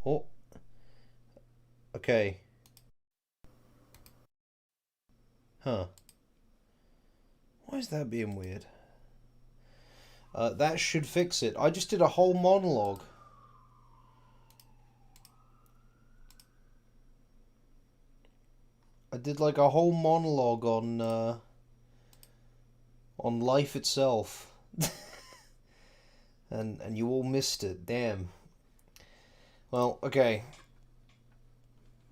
Oh, okay. Huh. Why is that being weird? That should fix it. I just did a whole monologue. I did like a whole monologue on life itself. And you all missed it. Damn. Well, okay.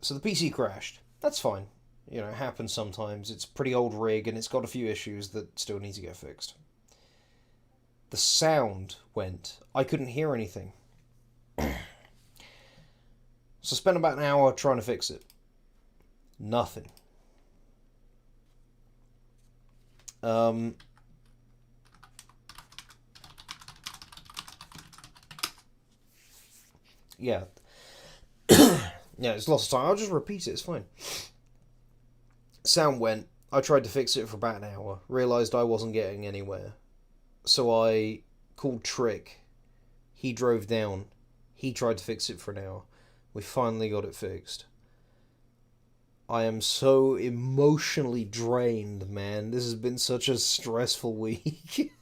So the PC crashed. That's fine. You know, it happens sometimes. It's a pretty old rig and it's got a few issues that still need to get fixed. The sound went. I couldn't hear anything. So I spent about an hour trying to fix it. Nothing. Um, yeah. Yeah, it's lots of time. I'll just repeat it, it's fine. Sound went. I tried to fix it for about an hour. Realised I wasn't getting anywhere. So I called Trick. He drove down. He tried to fix it for an hour. We finally got it fixed. I am so emotionally drained, man. This has been such a stressful week.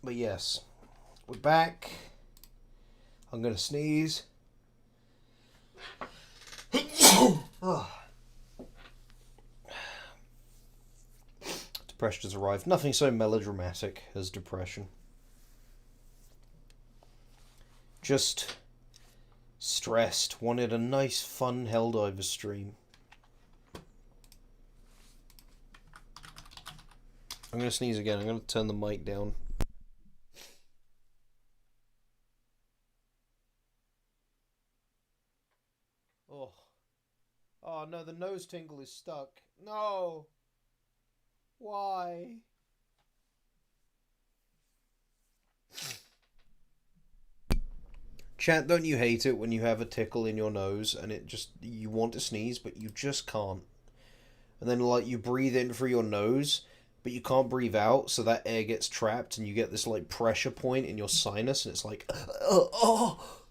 But yes, we're back. I'm gonna sneeze. Oh. Depression has arrived. Nothing so melodramatic as depression. Just stressed. Wanted a nice, fun Helldivers stream. I'm gonna sneeze again. I'm gonna turn the mic down. Oh. Oh no, the nose tingle is stuck. No! Why? Chat, don't you hate it when you have a tickle in your nose and it just, you want to sneeze but you just can't? And then like you breathe in through your nose but you can't breathe out, so that air gets trapped and you get this like pressure point in your sinus and it's like, oh.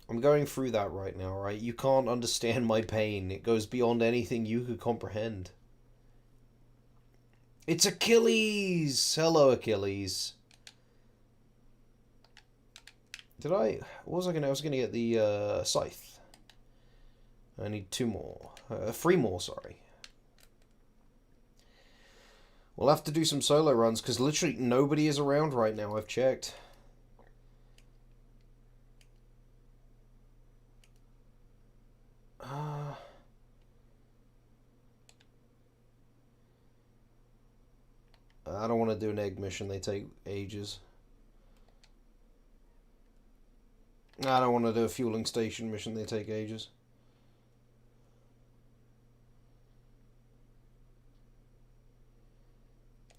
I'm going through that right now, right? You can't understand my pain. It goes beyond anything you could comprehend. It's Achilles! Hello, Achilles. What was I gonna... I was gonna get the, scythe. I need 2 more. 3 more, sorry. We'll have to do some solo runs, because literally nobody is around right now, I've checked. I don't want to do an egg mission, they take ages. I don't want to do a fueling station mission, they take ages.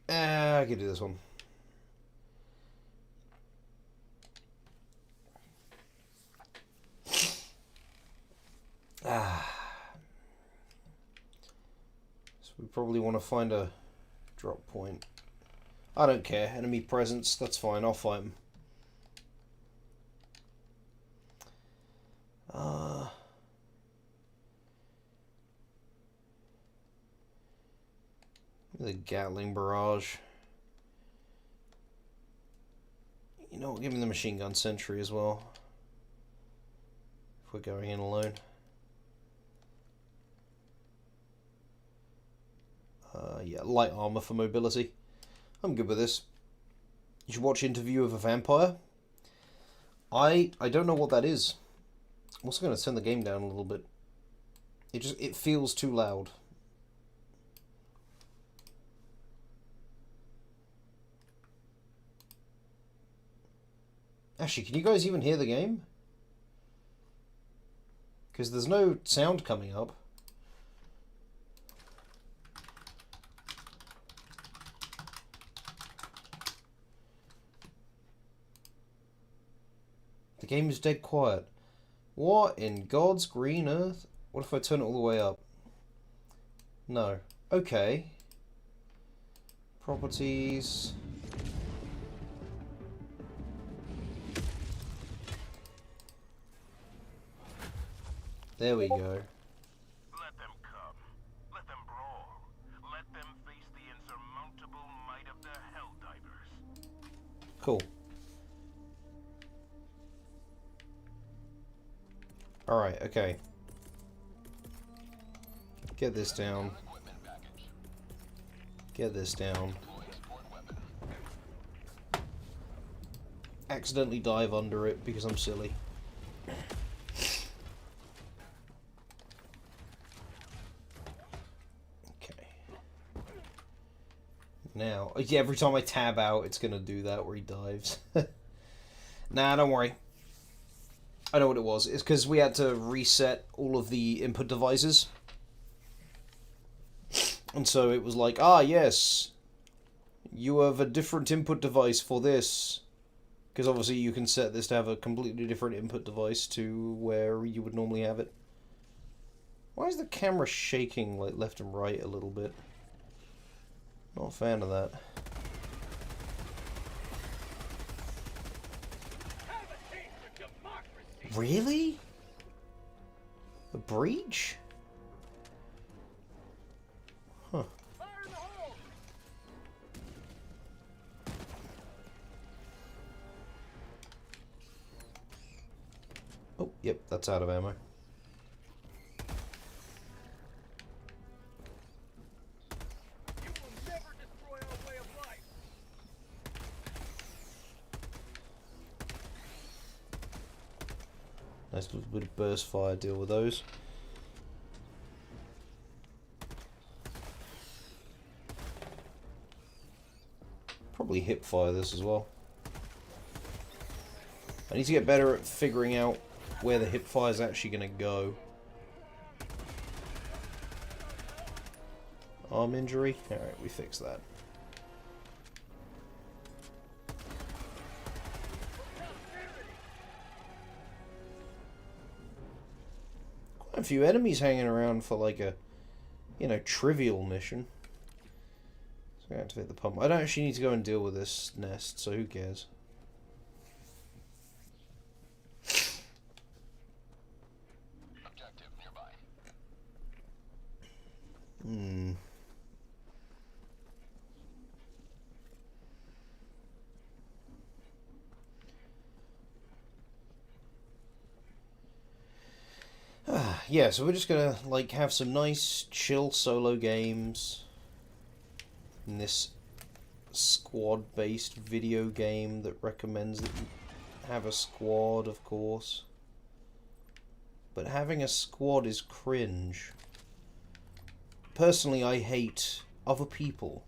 I can do this one. So we probably want to find a drop point. I don't care. Enemy presence, that's fine. I'll fight them. The Gatling barrage. You know what? Give me the machine gun sentry as well. If we're going in alone. Yeah, light armor for mobility. I'm good with this. You should watch Interview of a Vampire. I don't know what that is. I'm also going to turn the game down a little bit. It feels too loud. Actually, can you guys even hear the game? Because there's no sound coming up. The game is dead quiet. What in God's green earth? What if I turn it all the way up? No. Okay. Properties. There we go. Let them come. Let them brawl. Let them face the insurmountable might of the Helldivers. Cool. Alright, okay. Get this down. Get this down. Accidentally dive under it because I'm silly. Okay. Now, yeah, every time I tab out, it's gonna do that where he dives. Nah, don't worry. I know what it was. It's because we had to reset all of the input devices. And so it was like, ah, yes, you have a different input device for this. Because obviously you can set this to have a completely different input device to where you would normally have it. Why is the camera shaking like left and right a little bit? Not a fan of that. Really? The breach? Huh. Oh, yep, that's out of ammo. You will never destroy our way of life. Nice little bit of burst fire, deal with those. Probably hip fire this as well. I need to get better at figuring out where the hip fire is actually going to go. Arm injury? Alright, we fixed that. Quite a few enemies hanging around for like a, you know, trivial mission. So I activate the pump. I don't actually need to go and deal with this nest, so who cares? Objective nearby. Hmm. Yeah, so we're just gonna like have some nice chill solo games in this squad-based video game that recommends that you have a squad, of course. But having a squad is cringe. Personally, I hate other people.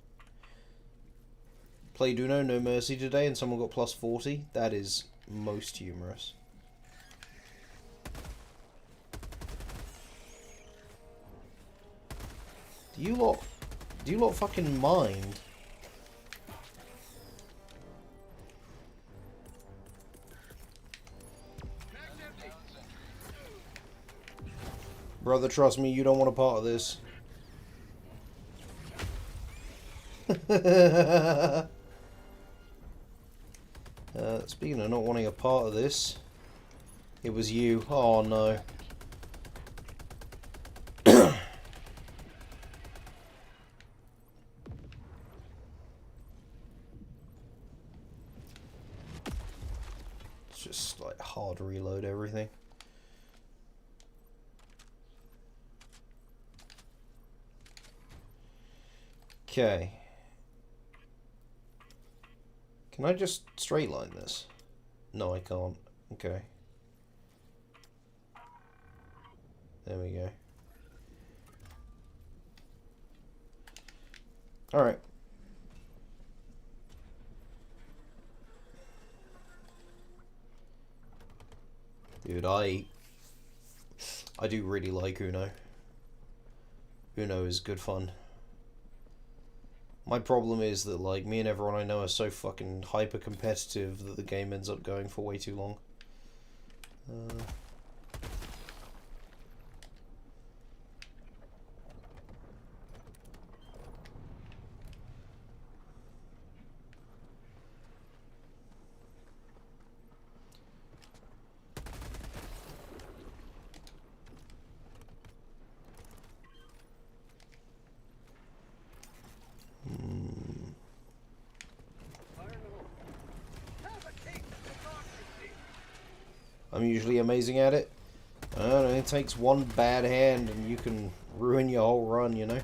Played Uno No Mercy today and someone got plus 40. That is most humorous. Do you lot fucking mind? Brother, trust me, you don't want a part of this. Speaking of not wanting a part of this, it was you. Oh no. It's just like hard reload everything. Okay. Can I just straight line this? No, I can't. Okay. There we go. Alright. Dude, I do really like Uno. Uno is good fun. My problem is that, like, me and everyone I know are so fucking hyper-competitive that the game ends up going for way too long. I'm usually amazing at it. I don't know, it takes one bad hand and you can ruin your whole run, you know?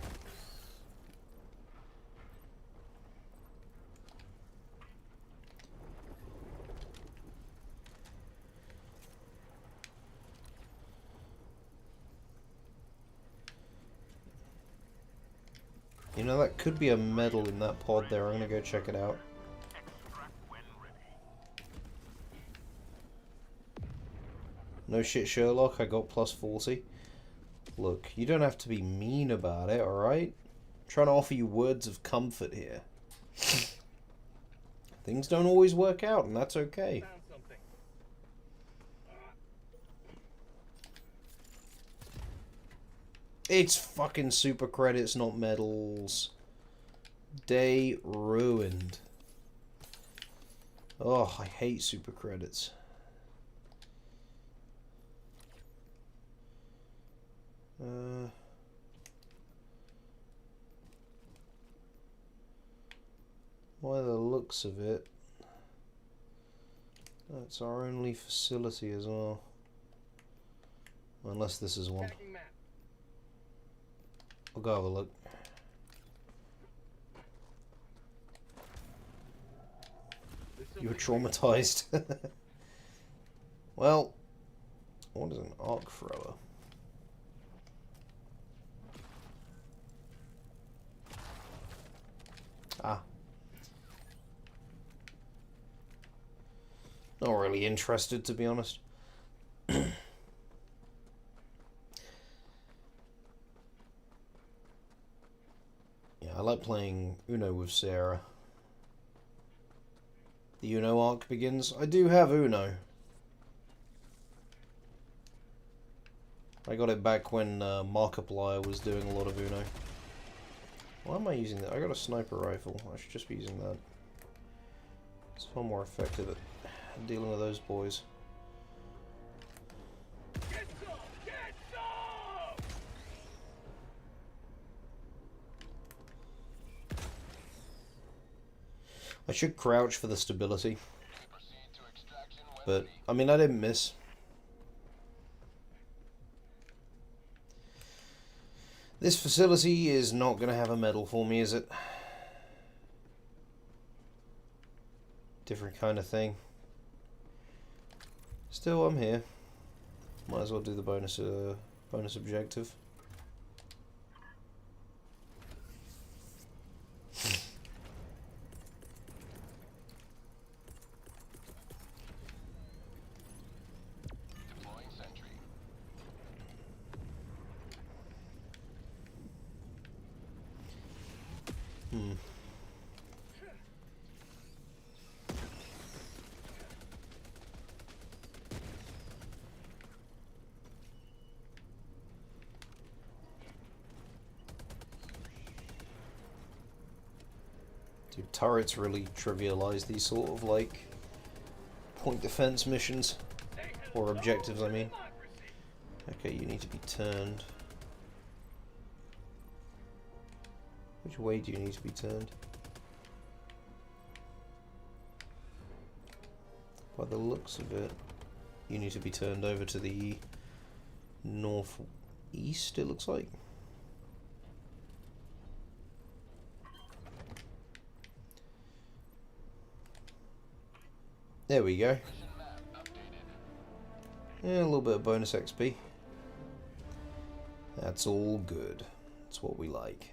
You know, that could be a medal in that pod there. I'm gonna go check it out. No shit, Sherlock, I got plus 40. Look, you don't have to be mean about it, alright? I'm trying to offer you words of comfort here. Things don't always work out, and that's okay. It's fucking super credits, not medals. Day ruined. Oh, I hate super credits. By the looks of it, that's our only facility as well. Unless this is one. I'll go have a look. You were traumatized. Well, what is an arc thrower? Ah. Not really interested, to be honest. Yeah, I like playing Uno with Sarah. The Uno arc begins. I do have Uno. I got it back when Markiplier was doing a lot of Uno. Why am I using that? I got a sniper rifle. I should just be using that. It's far more effective at dealing with those boys. Get some! Get some! I should crouch for the stability. But, I mean, I didn't miss. This facility is not going to have a medal for me, is it? Different kind of thing. Still, I'm here. Might as well do the bonus objective. Deploying sentry. Dude, turrets really trivialize these sort of, like, point defense missions. Or objectives, I mean. Okay, you need to be turned. Which way do you need to be turned? By the looks of it, you need to be turned over to the northeast, it looks like. There we go. Yeah, a little bit of bonus XP. That's all good. That's what we like.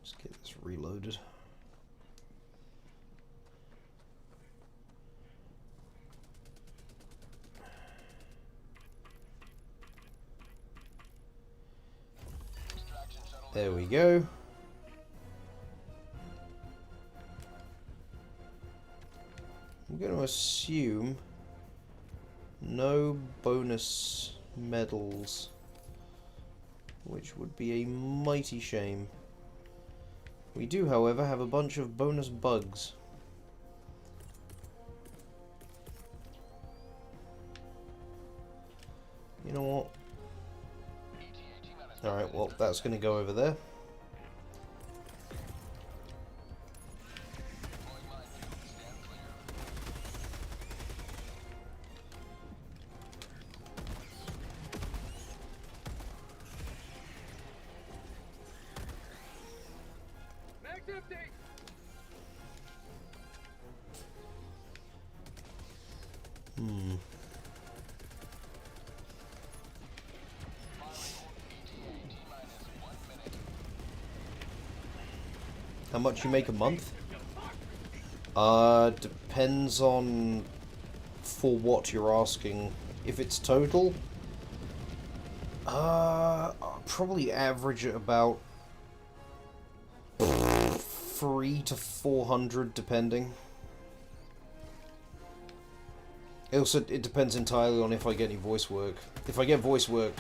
Let's get this reloaded. There we go. I'm going to assume no bonus medals, which would be a mighty shame. We do, however, have a bunch of bonus bugs. You know what? Alright, well, that's going to go over there. Hmm. How much you make a month? Depends on for what you're asking. If it's total, I'll probably average at about 300 to 400, depending. It depends entirely on if I get any voice work. If I get voice work,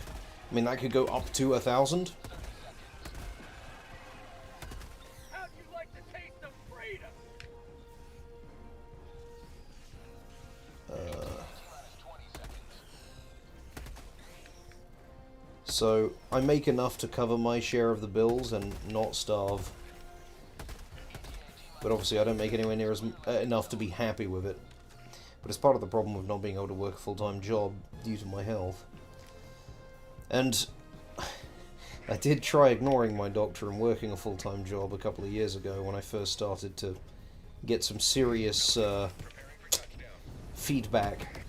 I mean that could go up to 1,000. So I make enough to cover my share of the bills and not starve. But obviously I don't make anywhere near enough to be happy with it. But it's part of the problem of not being able to work a full-time job due to my health. And I did try ignoring my doctor and working a full-time job a couple of years ago when I first started to get some serious feedback.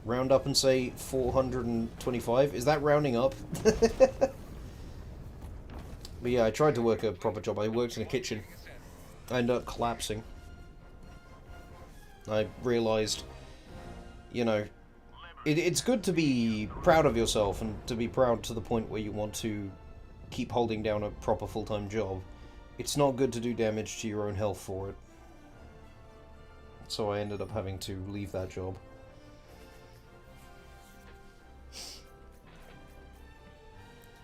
Round up and say 425. Is that rounding up? But yeah, I tried to work a proper job. I worked in a kitchen. I ended up collapsing. I realised, you know, it's good to be proud of yourself and to be proud to the point where you want to keep holding down a proper full-time job. It's not good to do damage to your own health for it. So I ended up having to leave that job.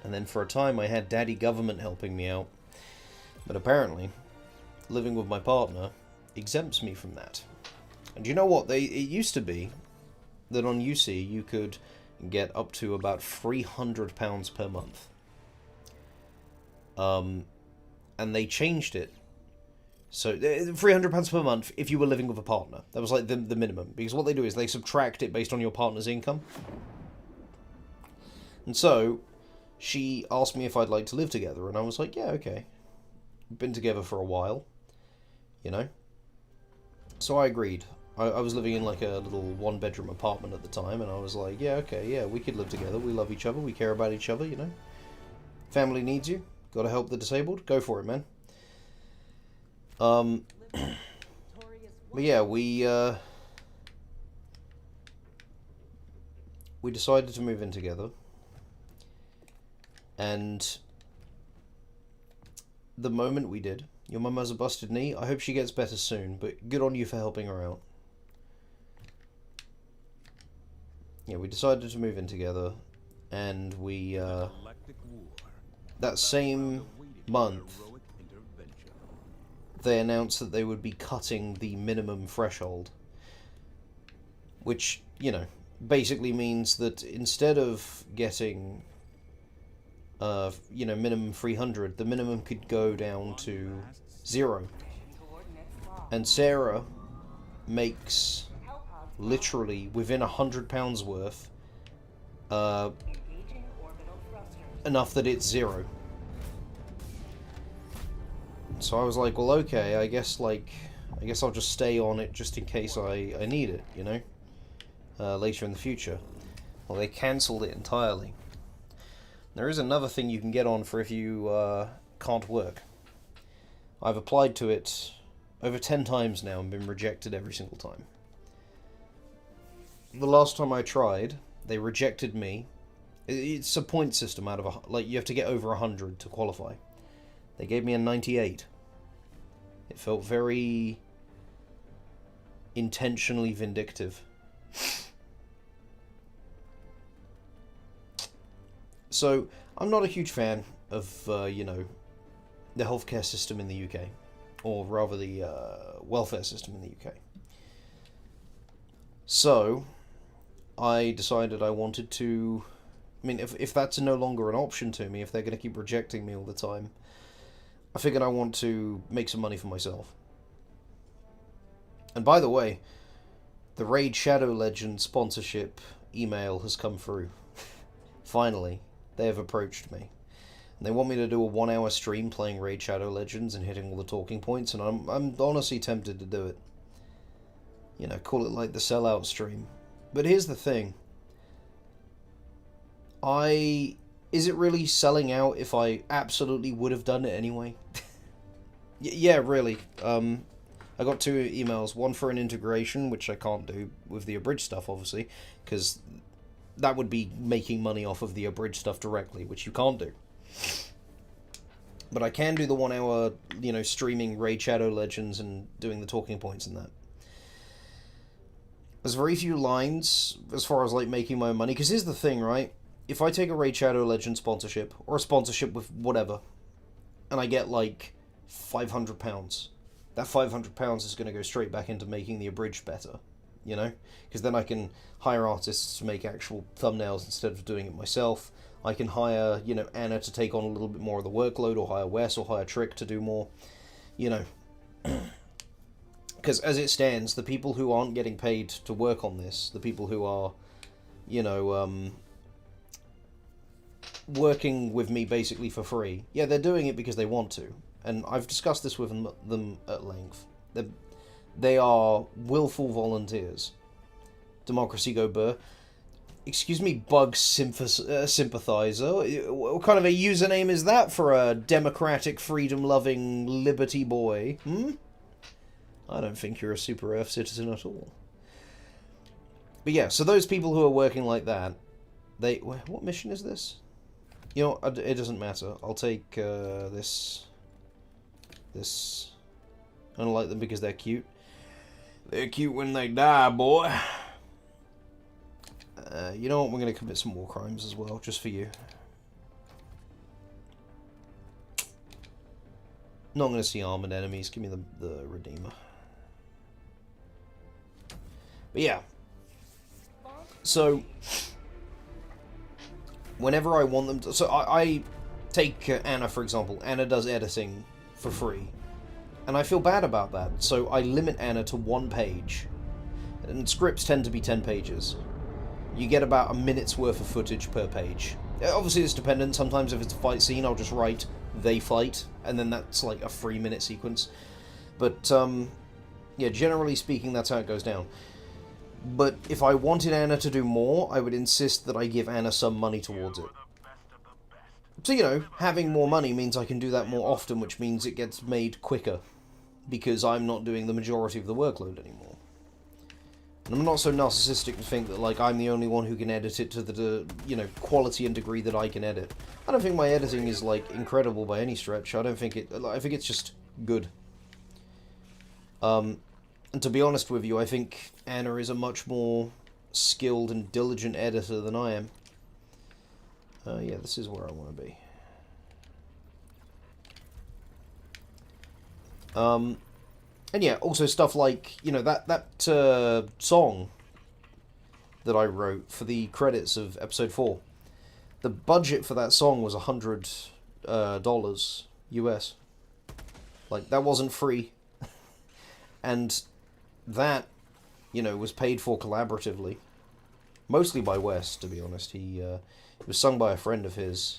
And then for a time I had daddy government helping me out. But apparently, living with my partner exempts me from that. And you know what? It used to be that on UC you could get up to about £300 per month. And they changed it. So £300 per month if you were living with a partner. That was like the minimum. Because what they do is they subtract it based on your partner's income. And so she asked me if I'd like to live together, and I was like, yeah, okay. Been together for a while, you know? So I agreed. I was living in like a little one-bedroom apartment at the time, and I was like, yeah, okay, yeah, we could live together. We love each other. We care about each other, you know? Family needs you. Gotta help the disabled. Go for it, man. But yeah, we decided to move in together. And the moment we did, your mum has a busted knee. I hope she gets better soon, but good on you for helping her out. Yeah, we decided to move in together, and we, that same month, they announced that they would be cutting the minimum threshold. Which, you know, basically means that instead of getting you know, minimum 300, the minimum could go down to 0. And Sarah makes literally within £100 worth enough that it's 0. So I was like, well, okay, I guess I'll just stay on it just in case I need it, you know, later in the future. Well, they cancelled it entirely. There is another thing you can get on for if you can't work. I've applied to it over 10 times now and been rejected every single time. The last time I tried, they rejected me. It's a point system out of like you have to get over 100 to qualify. They gave me a 98. It felt very intentionally vindictive. So, I'm not a huge fan of, you know, the healthcare system in the UK. Or rather, the welfare system in the UK. So, I decided I wanted to... I mean, if that's no longer an option to me, if they're going to keep rejecting me all the time, I figured I want to make some money for myself. And by the way, the Raid Shadow Legend sponsorship email has come through. Finally. They have approached me. And they want me to do a 1 hour stream playing Raid Shadow Legends and hitting all the talking points, and I'm honestly tempted to do it. You know, call it like the sellout stream. But here's the thing. Is it really selling out if I absolutely would have done it anyway? Yeah, really. I got 2 emails. One for an integration, which I can't do with the abridged stuff, obviously, because that would be making money off of the abridged stuff directly, which you can't do. But I can do the 1 hour, you know, streaming Raid Shadow Legends and doing the talking points and that. There's very few lines as far as, like, making my own money, because here's the thing, right? If I take a Raid Shadow Legend sponsorship, or a sponsorship with whatever, and I get, like, £500, that £500 is going to go straight back into making the abridged better, you know? Because then I can hire artists to make actual thumbnails instead of doing it myself. I can hire, you know, Anna to take on a little bit more of the workload, or hire Wes, or hire Trick to do more, you know. Because as it stands, the people who aren't getting paid to work on this, the people who are, you know, working with me basically for free, yeah, they're doing it because they want to. And I've discussed this with them at length. They are willful volunteers. Democracy Go Burr. Excuse me, bug sympathizer. What kind of a username is that for a democratic, freedom-loving, liberty boy? I don't think you're a Super Earth citizen at all. But yeah, so those people who are working like that, what mission is this? You know, it doesn't matter. I'll take this. I don't like them because they're cute. They're cute when they die, boy. You know what? We're going to commit some war crimes as well, just for you. Not going to see armored enemies. Give me the Redeemer. But yeah. So, whenever I want them to... So I take Anna, for example. Anna does editing for free. And I feel bad about that. So I limit Anna to 1 page. And scripts tend to be 10 pages. You get about a minute's worth of footage per page. Obviously it's dependent. Sometimes if it's a fight scene, I'll just write, they fight. And then that's like a 3-minute sequence. But, yeah, generally speaking, that's how it goes down. But if I wanted Anna to do more, I would insist that I give Anna some money towards it. So, you know, having more money means I can do that more often, which means it gets made quicker. Because I'm not doing the majority of the workload anymore. And I'm not so narcissistic to think that, like, I'm the only one who can edit it to the, you know, quality and degree that I can edit. I don't think my editing is, like, incredible by any stretch. I think it's just good. And to be honest with you, I think Anna is a much more skilled and diligent editor than I am. Yeah, this is where I want to be. And yeah, also stuff like, you know, that song that I wrote for the credits of episode 4. The budget for that song was $100 US. Like, that wasn't free. And that, you know, was paid for collaboratively. Mostly by Wes, to be honest. It was sung by a friend of his,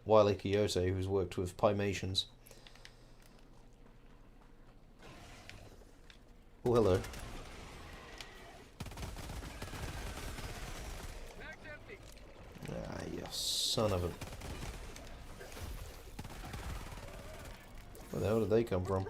Wile E. Coyote, who's worked with Pymations. Oh, hello. Ah, you son of a... Where the hell did they come from?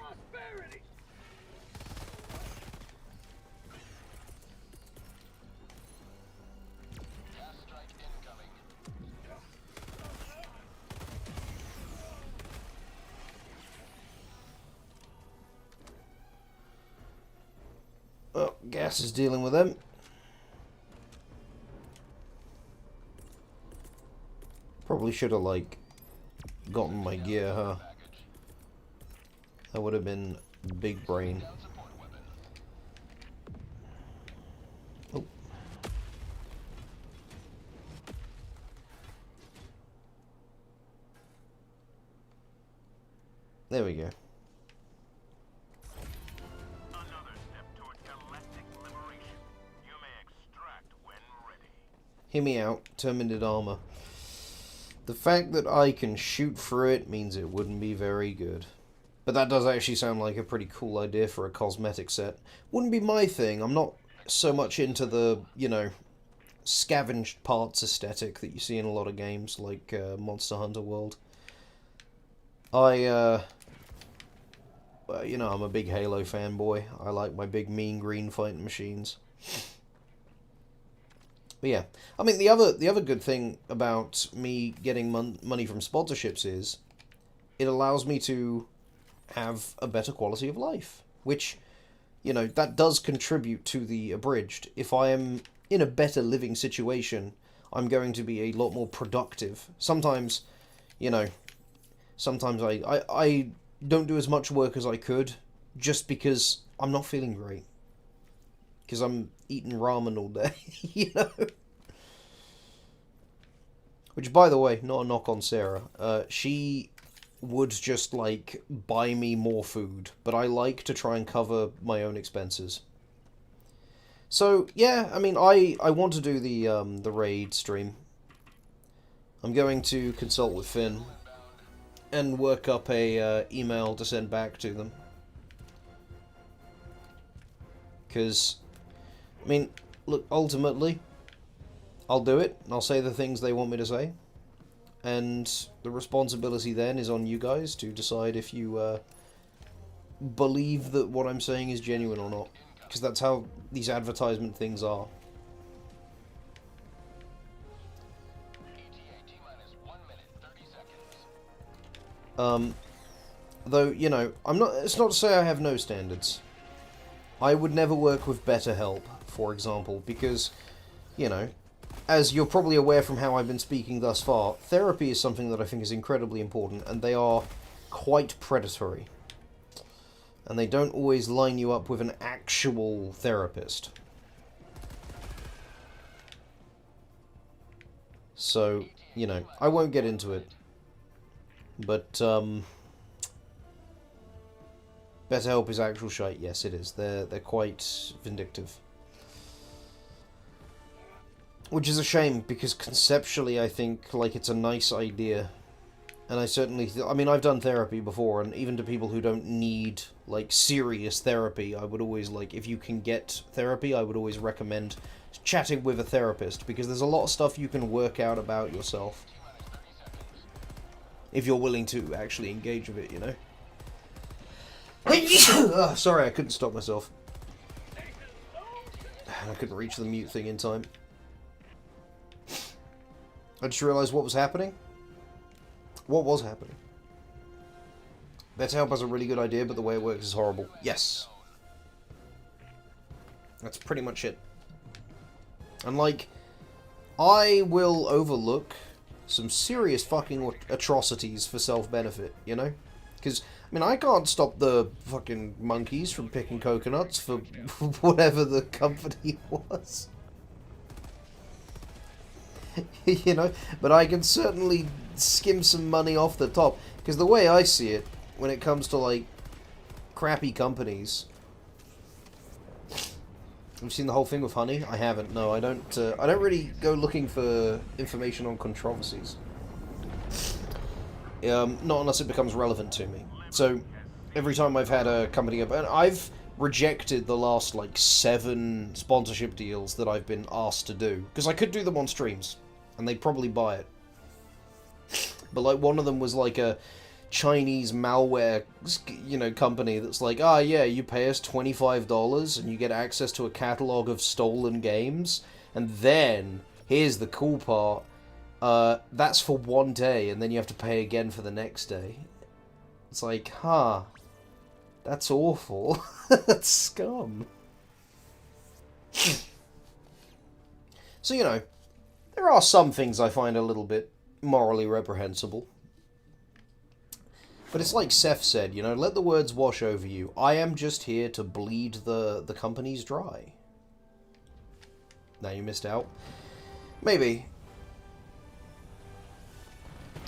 Oh, Gas is dealing with them. Probably should have, like, gotten my gear, huh? That would have been big brain. Oh. There we go. Hear me out. Terminid armor. The fact that I can shoot through it means it wouldn't be very good. But that does actually sound like a pretty cool idea for a cosmetic set. Wouldn't be my thing. I'm not so much into the, scavenged parts aesthetic that you see in a lot of games like Monster Hunter World. Well, I'm a big Halo fanboy. I like my big mean green fighting machines. But yeah, I mean the other good thing about me getting money from sponsorships is it allows me to have a better quality of life, which, that does contribute to the abridged. If I am in a better living situation, I'm going to be a lot more productive. Sometimes, sometimes I don't do as much work as I could just because I'm not feeling great. Because I'm eating ramen all day, Which, by the way, not a knock on Sarah. She would just, buy me more food. But I like to try and cover my own expenses. So, yeah, I mean, I want to do the raid stream. I'm going to consult with Finn and work up a email to send back to them. Because, I mean, look, ultimately, I'll do it, and I'll say the things they want me to say. And the responsibility then is on you guys to decide if you believe that what I'm saying is genuine or not. Because that's how these advertisement things are. Though, I'm not. It's not to say I have no standards. I would never work with BetterHelp, for example, because, as you're probably aware from how I've been speaking thus far, therapy is something that I think is incredibly important, and they are quite predatory. And they don't always line you up with an actual therapist. So, I won't get into it. But, BetterHelp is actual shite. Yes, it is. They're quite vindictive. Which is a shame, because conceptually I think, it's a nice idea. And I certainly... I mean, I've done therapy before, and even to people who don't need, serious therapy, I would always, if you can get therapy, I would always recommend chatting with a therapist, because there's a lot of stuff you can work out about yourself. If you're willing to actually engage with it, Sorry, I couldn't stop myself. I couldn't reach the mute thing in time. I just realised what was happening. What was happening? BetterHelp has a really good idea, but the way it works is horrible. Yes. That's pretty much it. And, I will overlook some serious fucking atrocities for self-benefit, Because, I mean, I can't stop the fucking monkeys from picking coconuts for whatever the company was. But I can certainly skim some money off the top. Because the way I see it, when it comes to, crappy companies... Have you seen the whole thing with Honey? I haven't. No, I don't really go looking for information on controversies. Not unless it becomes relevant to me. So, every time I've had a company... And I've rejected the last, 7 sponsorship deals that I've been asked to do. Because I could do them on streams. And they'd probably buy it. But, one of them was, a Chinese malware, company that's yeah, you pay us $25 and you get access to a catalog of stolen games. And then, here's the cool part, that's for one day, and then you have to pay again for the next day. It's that's awful. That's scum. So, there are some things I find a little bit morally reprehensible. But it's like Seth said, let the words wash over you. I am just here to bleed the companies dry. Now you missed out. Maybe.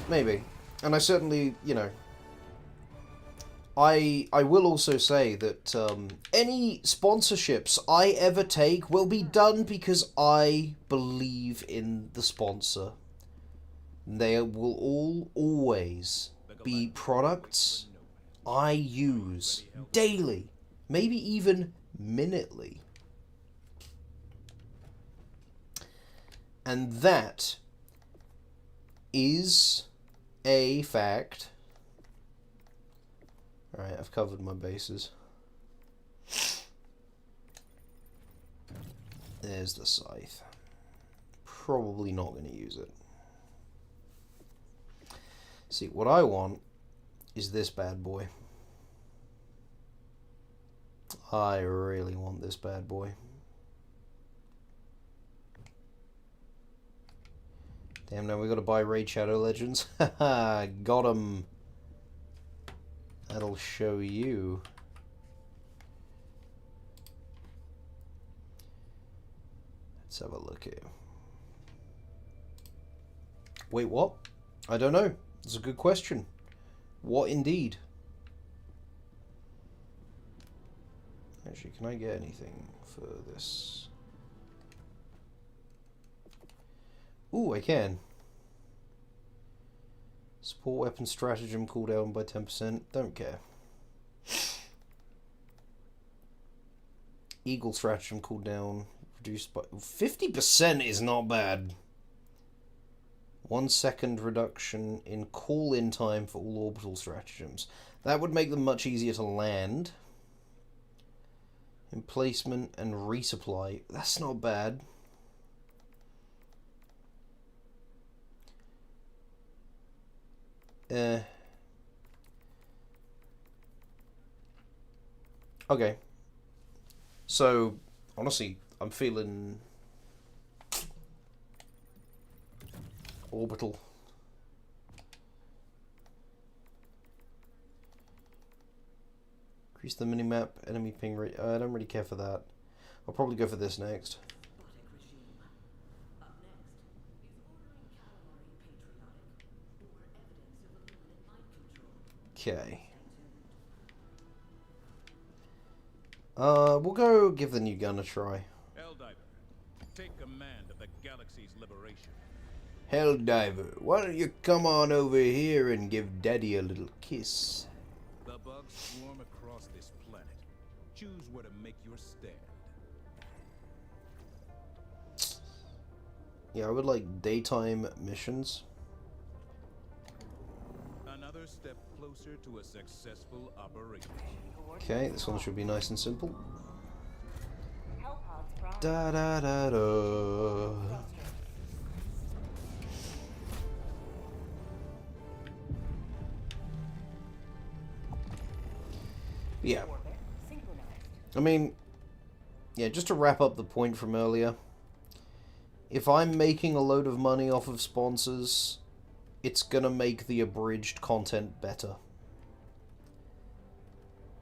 Maybe. And I certainly, I will also say that any sponsorships I ever take will be done because I believe in the sponsor. They will all always be products I use daily, maybe even minutely. And that is a fact. Alright, I've covered my bases. There's the scythe. Probably not going to use it. See, what I want is this bad boy. I really want this bad boy. Damn, now we gotta buy Raid Shadow Legends. Haha, got 'em. That'll show you. Let's have a look here. Wait, what? I don't know. It's a good question. What indeed? Actually, can I get anything for this? Ooh, I can. Support weapon stratagem cooldown by 10%. Don't care. Eagle stratagem cooldown reduced by 50% is not bad. 1 second reduction in call-in time for all orbital stratagems. That would make them much easier to land. Emplacement and resupply. That's not bad. Okay. So, honestly, I'm feeling orbital. Increase the minimap, enemy ping rate. I don't really care for that. I'll probably go for this next. Okay. We'll go give the new gun a try. Helldiver, take command of the galaxy's liberation. Helldiver, why don't you come on over here and give Daddy a little kiss? The bugs swarm across this planet. Choose where to make your stand. Yeah, I would like daytime missions. Another step closer to a successful operation. Okay, this one should be nice and simple. Da da da da. Yeah. I mean, yeah, just to wrap up the point from earlier. If I'm making a load of money off of sponsors, it's gonna make the abridged content better.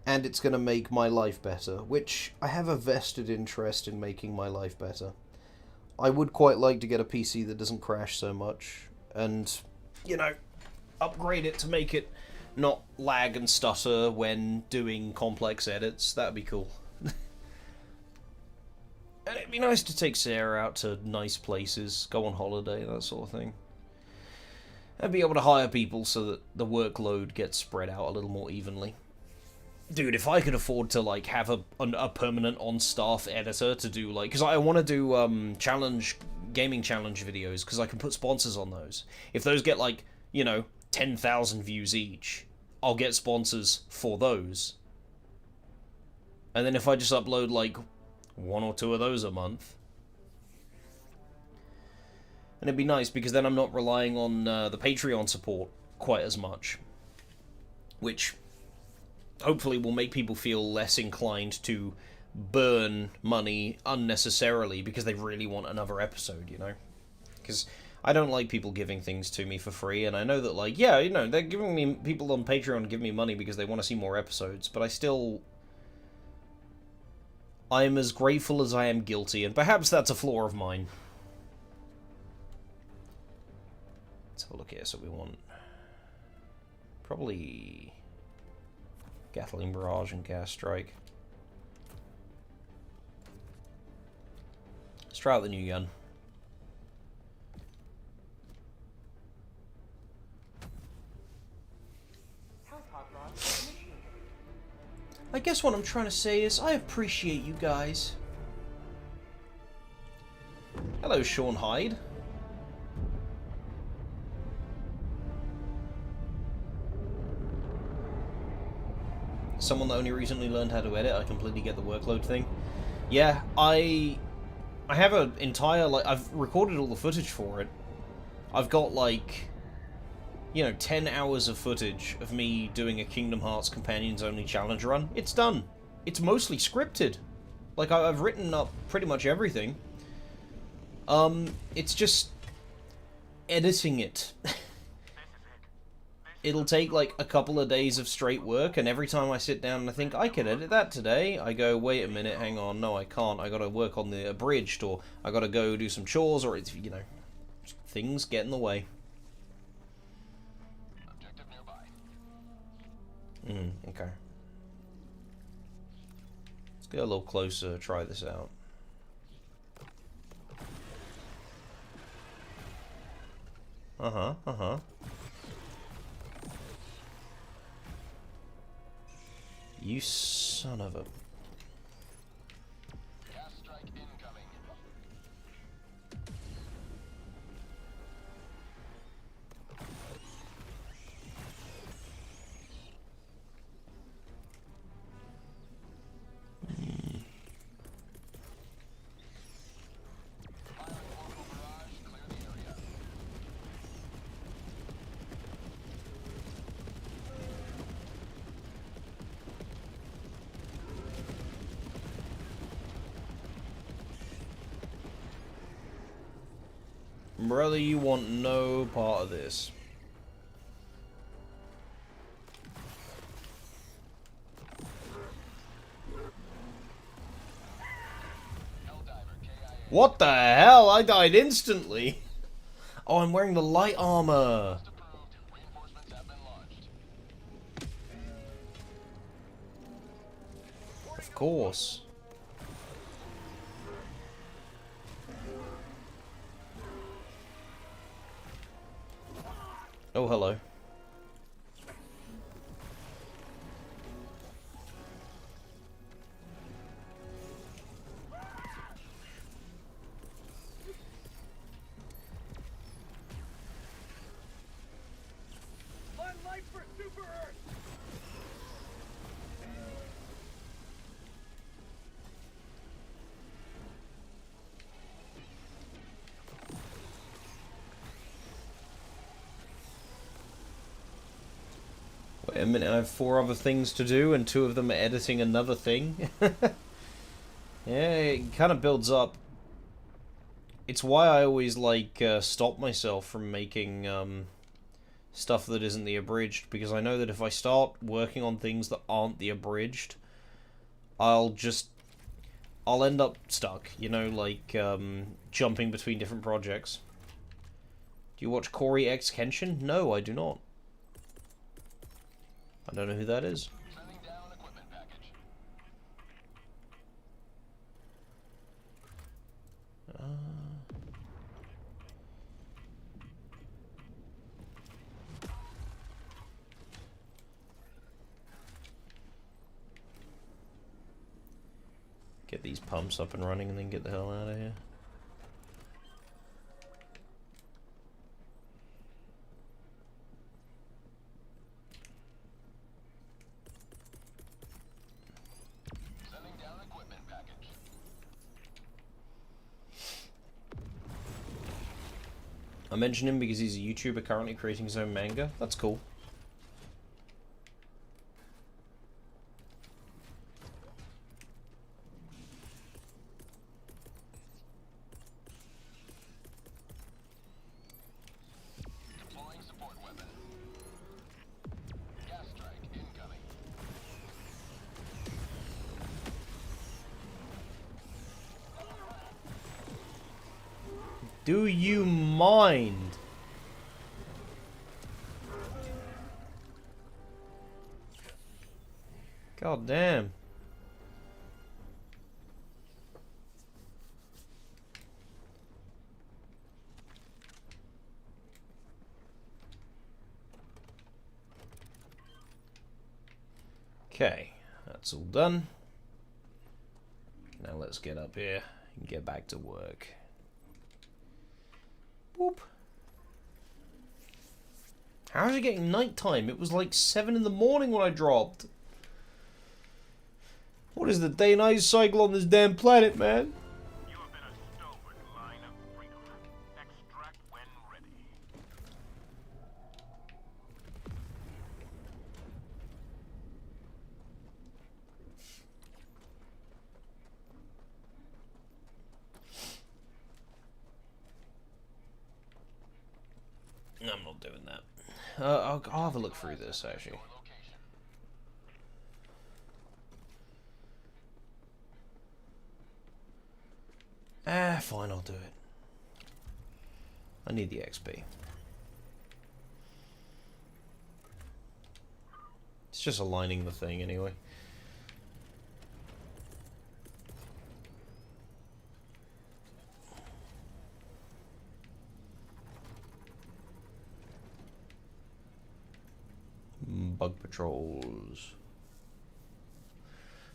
And it's gonna make my life better, which I have a vested interest in making my life better. I would quite like to get a PC that doesn't crash so much, and, you know, upgrade it to make it not lag and stutter when doing complex edits. That'd be cool. And it'd be nice to take Sarah out to nice places, go on holiday, that sort of thing. And be able to hire people so that the workload gets spread out a little more evenly. Dude, if I could afford to, like, have a permanent on-staff editor to do, like... Because I want to do gaming challenge videos, because I can put sponsors on those. If those get, like, you know, 10,000 views each, I'll get sponsors for those. And then if I just upload, like, 1 or 2 of those a month... And it'd be nice, because then I'm not relying on the Patreon support quite as much. Which... hopefully will make people feel less inclined to burn money unnecessarily because they really want another episode, you know? Because I don't like people giving things to me for free, and I know that, like, yeah, you know, they're giving me... people on Patreon give me money because they want to see more episodes, but I still... I'm as grateful as I am guilty, and perhaps that's a flaw of mine. Let's have a look here. So we want... probably... Gatling Barrage and Gas Strike. Let's try out the new gun. I guess what I'm trying to say is I appreciate you guys. Hello, Sean Hyde. Someone that only recently learned how to edit. I completely get the workload thing. Yeah, I have an entire, like, I've recorded all the footage for it. I've got, like, you know, 10 hours of footage of me doing a Kingdom Hearts Companions Only challenge run. It's done. It's mostly scripted. Like, I've written up pretty much everything. It's just editing it. It'll take, like, a couple of days of straight work, and every time I sit down and I think, I could edit that today, I go, wait a minute, hang on, no, I can't. I gotta work on the abridged, or I gotta go do some chores, or it's, you know, things get in the way. Objective nearby. Okay. Let's get a little closer, try this out. Uh-huh. You son of a... Gas strike incoming. Firing orbital barrage. Clear the area. Brother, you want no part of this. Helldiver KIA. What the hell? I died instantly. Oh, I'm wearing the light armor. Approved. Reinforcements have been launched. Of course. Oh, hello. One life for Super Earth. Wait a minute, I have 4 other things to do, and 2 of them are editing another thing. Yeah, it kind of builds up. It's why I always, like, stop myself from making, stuff that isn't the abridged, because I know that if I start working on things that aren't the abridged, I'll end up stuck, you know, like, jumping between different projects. Do you watch Corey X Kenshin? No, I do not. I don't know who that is. Sending down equipment package. Get these pumps up and running and then get the hell out of here. Sending down equipment package. I mention him because he's a YouTuber currently creating his own manga. That's cool. Deploying support weapon. Gas strike incoming. Do you mind? God damn. Okay. That's all done. Now let's get up here and get back to work. Boop. How is it getting nighttime? It was like 7 in the morning when I dropped. What is the day-night cycle on this damn planet, man? You have been a stalwart line of freedom. Extract when ready. I'm not doing that. I'll have a look through this, actually. Fine, I'll do it. I need the XP. It's just aligning the thing, anyway. Bug patrols.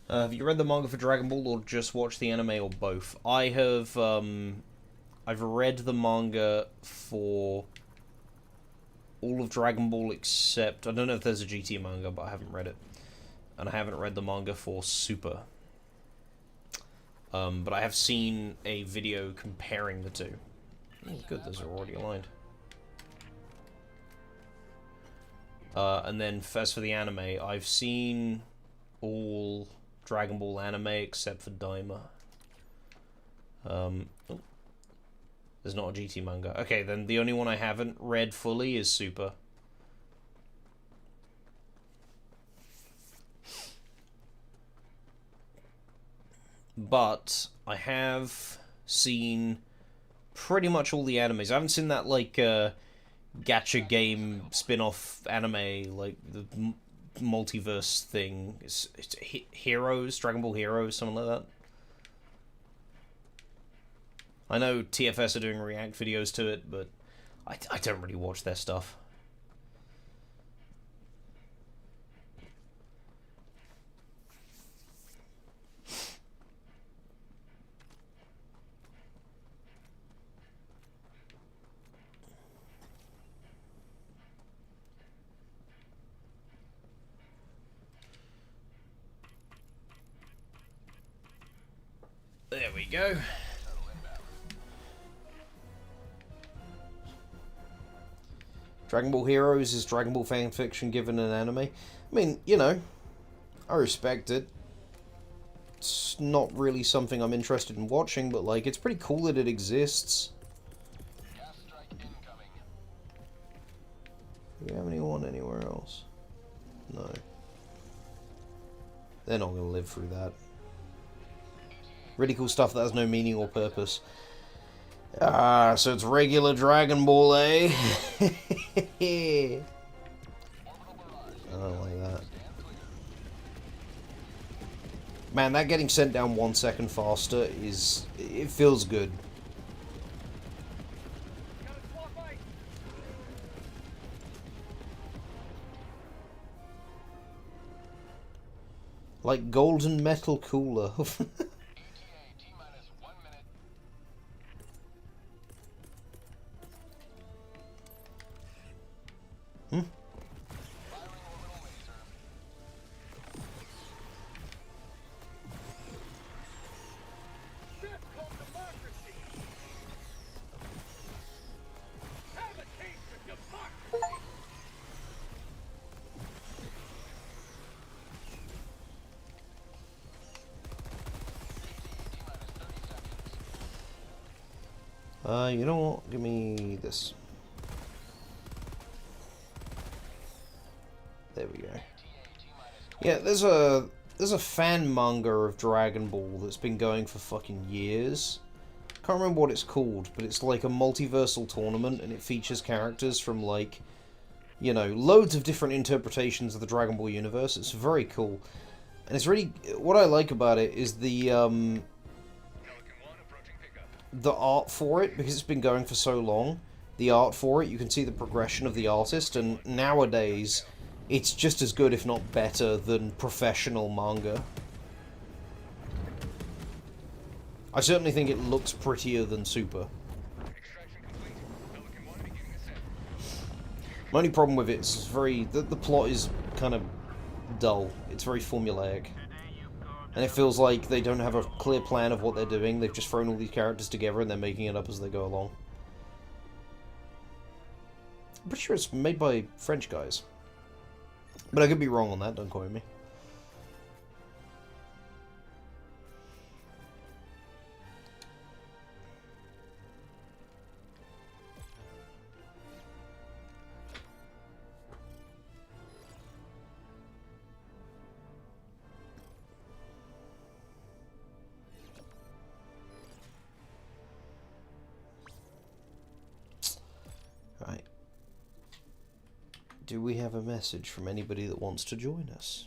Have you read the manga for Dragon Ball or just watched the anime or both? I have, I've read the manga for all of Dragon Ball except, I don't know if there's a GT manga, but I haven't read it. And I haven't read the manga for Super. But I have seen a video comparing the two. Oh, good, those are already aligned. And then, as for the anime, I've seen all Dragon Ball anime except for Daima. Oh, there's not a GT manga. Okay, then the only one I haven't read fully is Super. But I have seen pretty much all the animes. I haven't seen that, like, gacha game spin-off anime, like the multiverse thing. It's Heroes, Dragon Ball Heroes, something like that. I know TFS are doing react videos to it, but I don't really watch their stuff. There we go. Dragon Ball Heroes is Dragon Ball fan fiction given an anime. I mean, you know, I respect it. It's not really something I'm interested in watching, but like, it's pretty cool that it exists. Do we have anyone anywhere else? No. They're not going to live through that. Really cool stuff that has no meaning or purpose. Ah, so it's regular Dragon Ball, eh? I don't like that. Man, that getting sent down 1 second faster is... it feels good. Like golden metal cooler. You know what? Give me this. There we go. Yeah, there's a fan manga of Dragon Ball that's been going for fucking years. Can't remember what it's called, but it's like a multiversal tournament, and it features characters from, like, you know, loads of different interpretations of the Dragon Ball universe. It's very cool. And it's really... what I like about it is the art for it, because it's been going for so long. The art for it, you can see the progression of the artist, and nowadays, it's just as good, if not better, than professional manga. I certainly think it looks prettier than Super. My only problem with it is it's very... The plot is kind of dull. It's very formulaic. And it feels like they don't have a clear plan of what they're doing. They've just thrown all these characters together and they're making it up as they go along. I'm pretty sure it's made by French guys. But I could be wrong on that, don't quote me. Right. Do we have a message from anybody that wants to join us?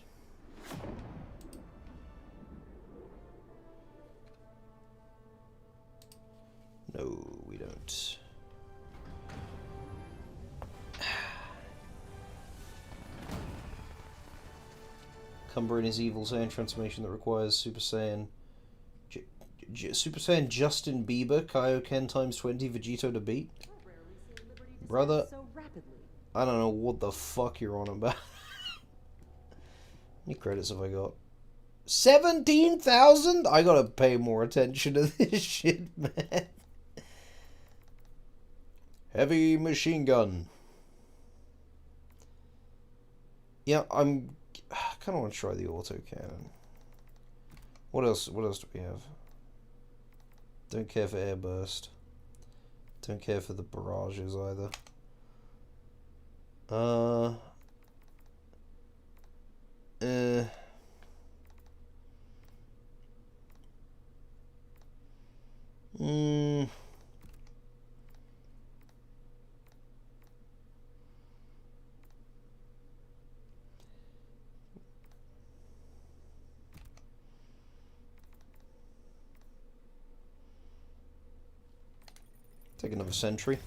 No, we don't. Cumber is evil Saiyan transformation that requires Super Saiyan... Super Saiyan Justin Bieber, Kaioken times 20, Vegito to beat? Brother, I don't know what the fuck you're on about. How many credits have I got? 17,000? I gotta pay more attention to this shit, man. Heavy machine gun. Yeah, I kind of want to try the autocannon. What else do we have? Don't care for airburst. Don't care for the barrages either. Take another sentry.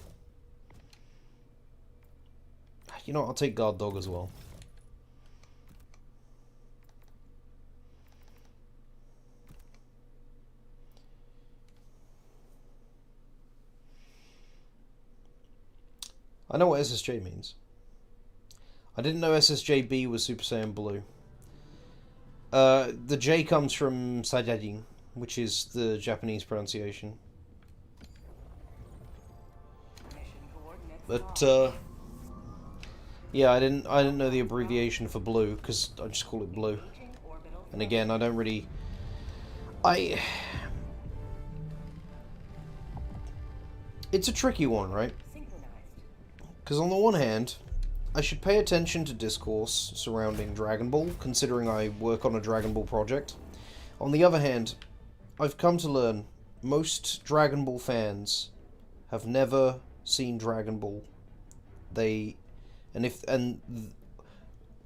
You know what, I'll take guard dog as well. I know what SSJ means. I didn't know SSJB was Super Saiyan Blue. The J comes from Saiyajin, which is the Japanese pronunciation. But yeah, I didn't know the abbreviation for blue because I just call it blue. And again, I don't really. It's a tricky one, right? Because on the one hand, I should pay attention to discourse surrounding Dragon Ball, considering I work on a Dragon Ball project. On the other hand, I've come to learn most Dragon Ball fans have never seen Dragon Ball.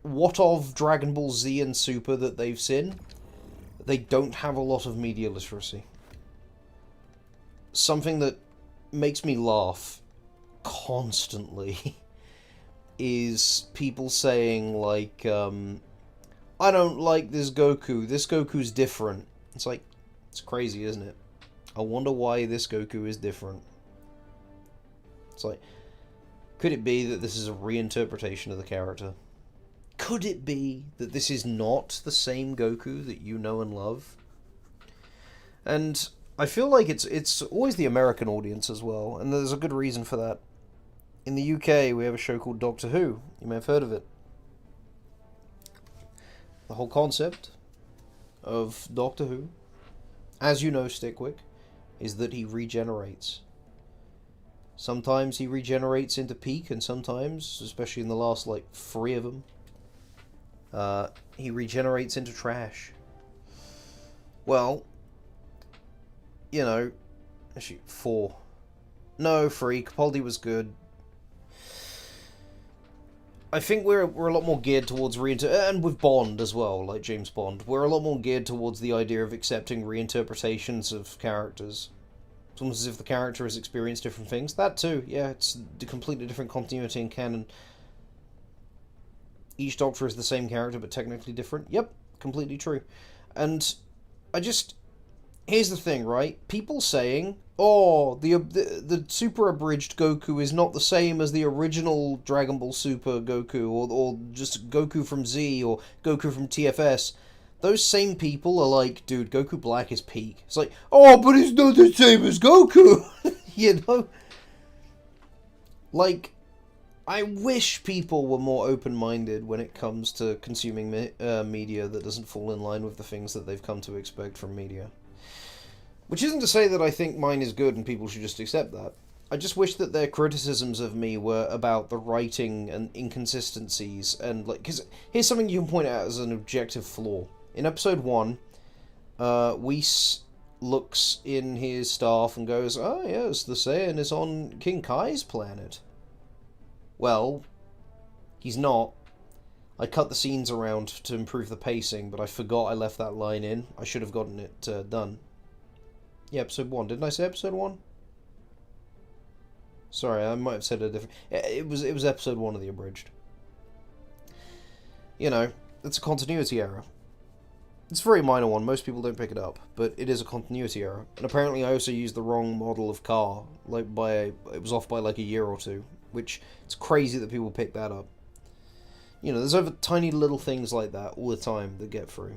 What of Dragon Ball Z and Super that they've seen, they don't have a lot of media literacy. Something that makes me laugh constantly is people saying like, I don't like this Goku's different. It's like, it's crazy, isn't it? I wonder why this Goku is different. It's like, could it be that this is a reinterpretation of the character? Could it be that this is not the same Goku that you know and love? And I feel like it's always the American audience as well, and there's a good reason for that. In the UK, we have a show called Doctor Who. You may have heard of it. The whole concept of Doctor Who, as you know, Stickwick, is that he regenerates. Sometimes he regenerates into peak, and sometimes, especially in the last, like, 3 of them, he regenerates into trash. Well, you know, actually, 4. No, 3. Capaldi was good. I think we're a lot more geared towards and with Bond as well, like James Bond, we're a lot more geared towards the idea of accepting reinterpretations of characters. It's almost as if the character has experienced different things. That too, yeah, it's a completely different continuity in canon. each Doctor is the same character but technically different. Yep, completely true. And I just here's the thing, right? People saying, "Oh, the super abridged Goku is not the same as the original Dragon Ball Super Goku, or just Goku from Z or Goku from TFS." Those same people are like, "Dude, Goku Black is peak." It's like, "Oh, but it's not the same as Goku," you know. Like, I wish people were more open-minded when it comes to consuming media that doesn't fall in line with the things that they've come to expect from media. Which isn't to say that I think mine is good and people should just accept that. I just wish that their criticisms of me were about the writing and inconsistencies and like, because here's something you can point out as an objective flaw. In episode 1, Whis looks in his staff and goes, "Oh yes, the Saiyan is on King Kai's planet." Well, he's not. I cut the scenes around to improve the pacing, but I forgot I left that line in. I should have gotten it done. Yeah, episode 1. Didn't I say episode 1? Sorry, I might have said a different... It was episode 1 of the abridged. You know, it's a continuity error. It's a very minor one, most people don't pick it up, but it is a continuity error. And apparently I also used the wrong model of car, like it was off by like a year or two, which it's crazy that people pick that up. You know, there's over tiny little things like that all the time that get through.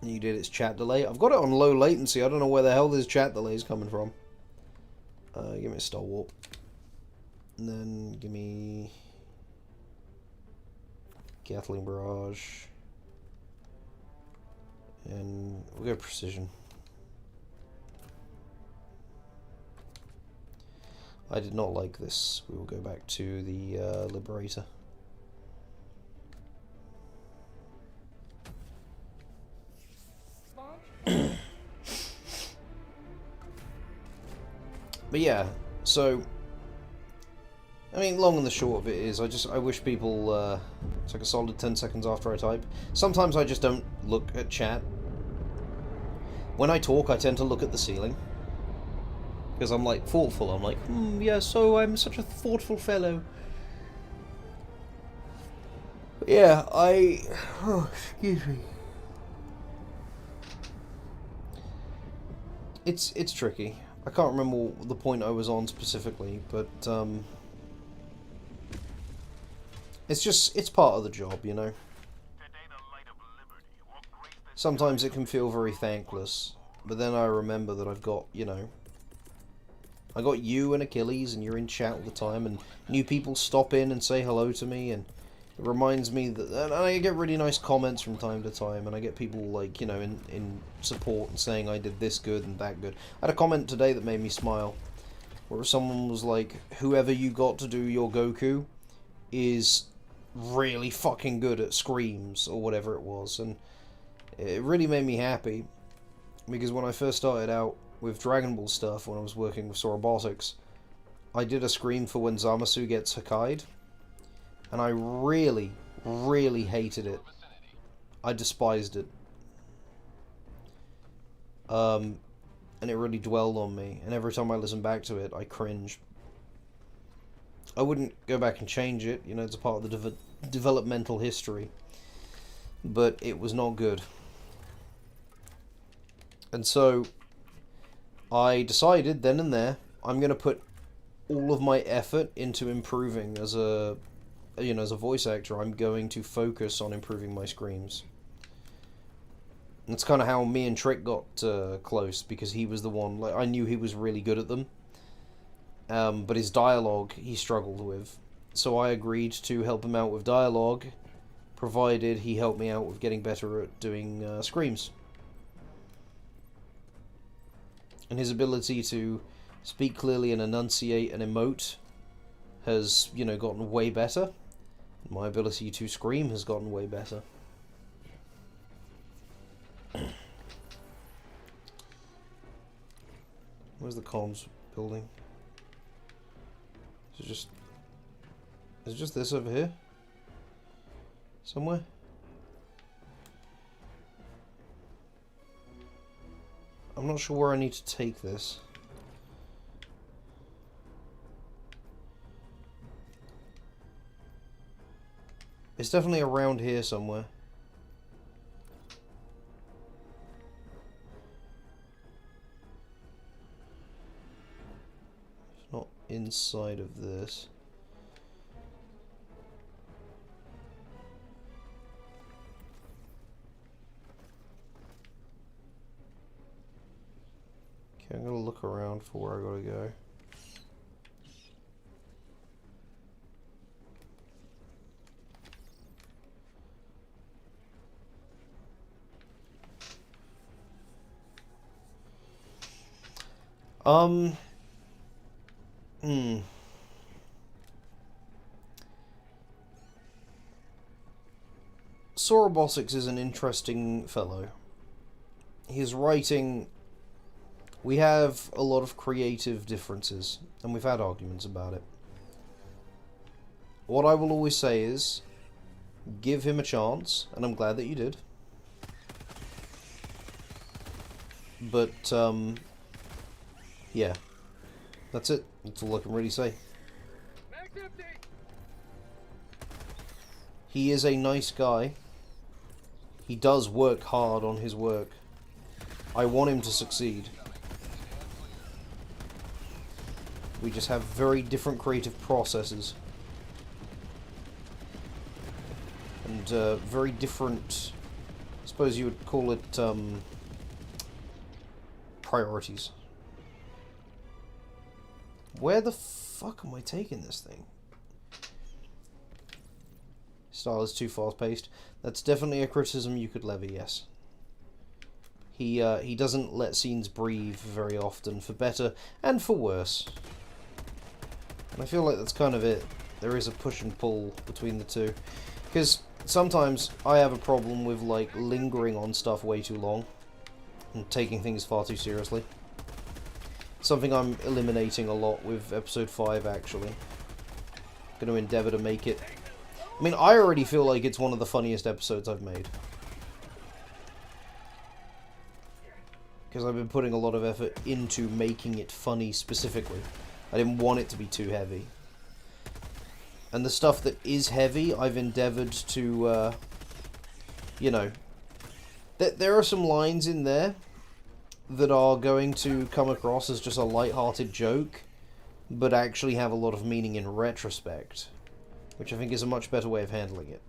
You did its chat delay. I've got it on low latency. I don't know where the hell this chat delay is coming from. Give me a Star Warp. And then give me Gatling Barrage. And we'll go Precision. I did not like this. We will go back to the Liberator. But yeah, so I mean, long and the short of it is, I wish people it's like a solid 10 seconds after I type. Sometimes I just don't look at chat. When I talk, I tend to look at the ceiling because I'm like thoughtful. I'm like, yeah, so I'm such a thoughtful fellow. But yeah, oh, excuse me. It's tricky. I can't remember the point I was on specifically, but it's part of the job, you know. Sometimes it can feel very thankless, but then I remember that I've got, you know, I got you and Achilles, and you're in chat all the time, and new people stop in and say hello to me, and it reminds me that, and I get really nice comments from time to time, and I get people like, you know, in support and saying I did this good and that good. I had a comment today that made me smile, where someone was like, "Whoever you got to do your Goku is really fucking good at screams," or whatever it was, and it really made me happy, because when I first started out with Dragon Ball stuff, when I was working with Sorobotics, I did a scream for when Zamasu gets Hakkai'd, and I really, really hated it. I despised it. And it really dwelled on me, and every time I listen back to it, I cringe. I wouldn't go back and change it, you know, it's a part of the developmental history, but it was not good. And so I decided then and there, I'm going to put all of my effort into improving as a, you know, as a voice actor. I'm going to focus on improving my screams. And that's kind of how me and Trick got close, because he was the one, like, I knew he was really good at them, but his dialogue he struggled with. So I agreed to help him out with dialogue, provided he helped me out with getting better at doing screams. And his ability to speak clearly and enunciate and emote has, you know, gotten way better. My ability to scream has gotten way better. Where's the comms building? Is it just this over here? Somewhere? I'm not sure where I need to take this. It's definitely around here somewhere. It's not inside of this. Okay, I'm gonna look around for where I gotta go. Hmm. Sorobosix is an interesting fellow. His writing, we have a lot of creative differences, and we've had arguments about it. What I will always say is, give him a chance, and I'm glad that you did. But, yeah. That's it. That's all I can really say. He is a nice guy. He does work hard on his work. I want him to succeed. We just have very different creative processes. And very different, I suppose you would call it, priorities. Where the fuck am I taking this thing? Style is too fast-paced. That's definitely a criticism you could levy, yes. He doesn't let scenes breathe very often, for better and for worse. And I feel like that's kind of it. There is a push and pull between the two. Because sometimes I have a problem with, like, lingering on stuff way too long. And taking things far too seriously. Something I'm eliminating a lot with episode 5, actually. Going to endeavour to make it... I mean, I already feel like it's one of the funniest episodes I've made. Because I've been putting a lot of effort into making it funny specifically. I didn't want it to be too heavy. And the stuff that is heavy, I've endeavoured to, you know... There are some lines in there that are going to come across as just a light-hearted joke, but actually have a lot of meaning in retrospect. Which I think is a much better way of handling it.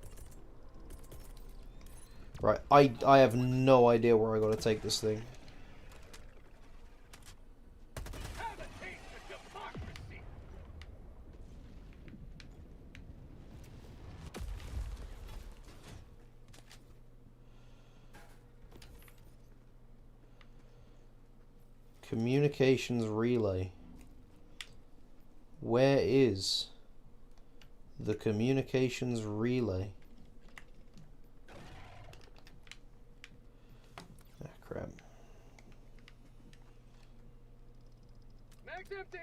Right, I have no idea where I gotta take this thing. Communications relay. Where is the communications relay? Ah, crap. Mag's empty.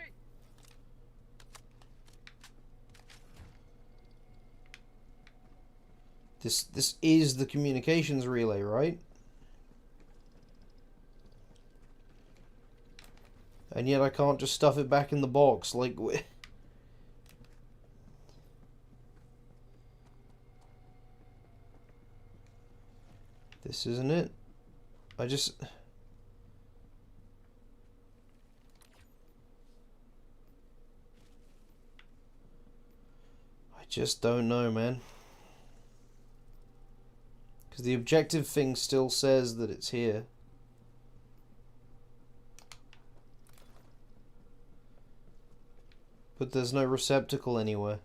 This is the communications relay, right? And yet I can't just stuff it back in the box, like... This isn't it. I just don't know, man. Because the objective thing still says that it's here. But there's no receptacle anywhere.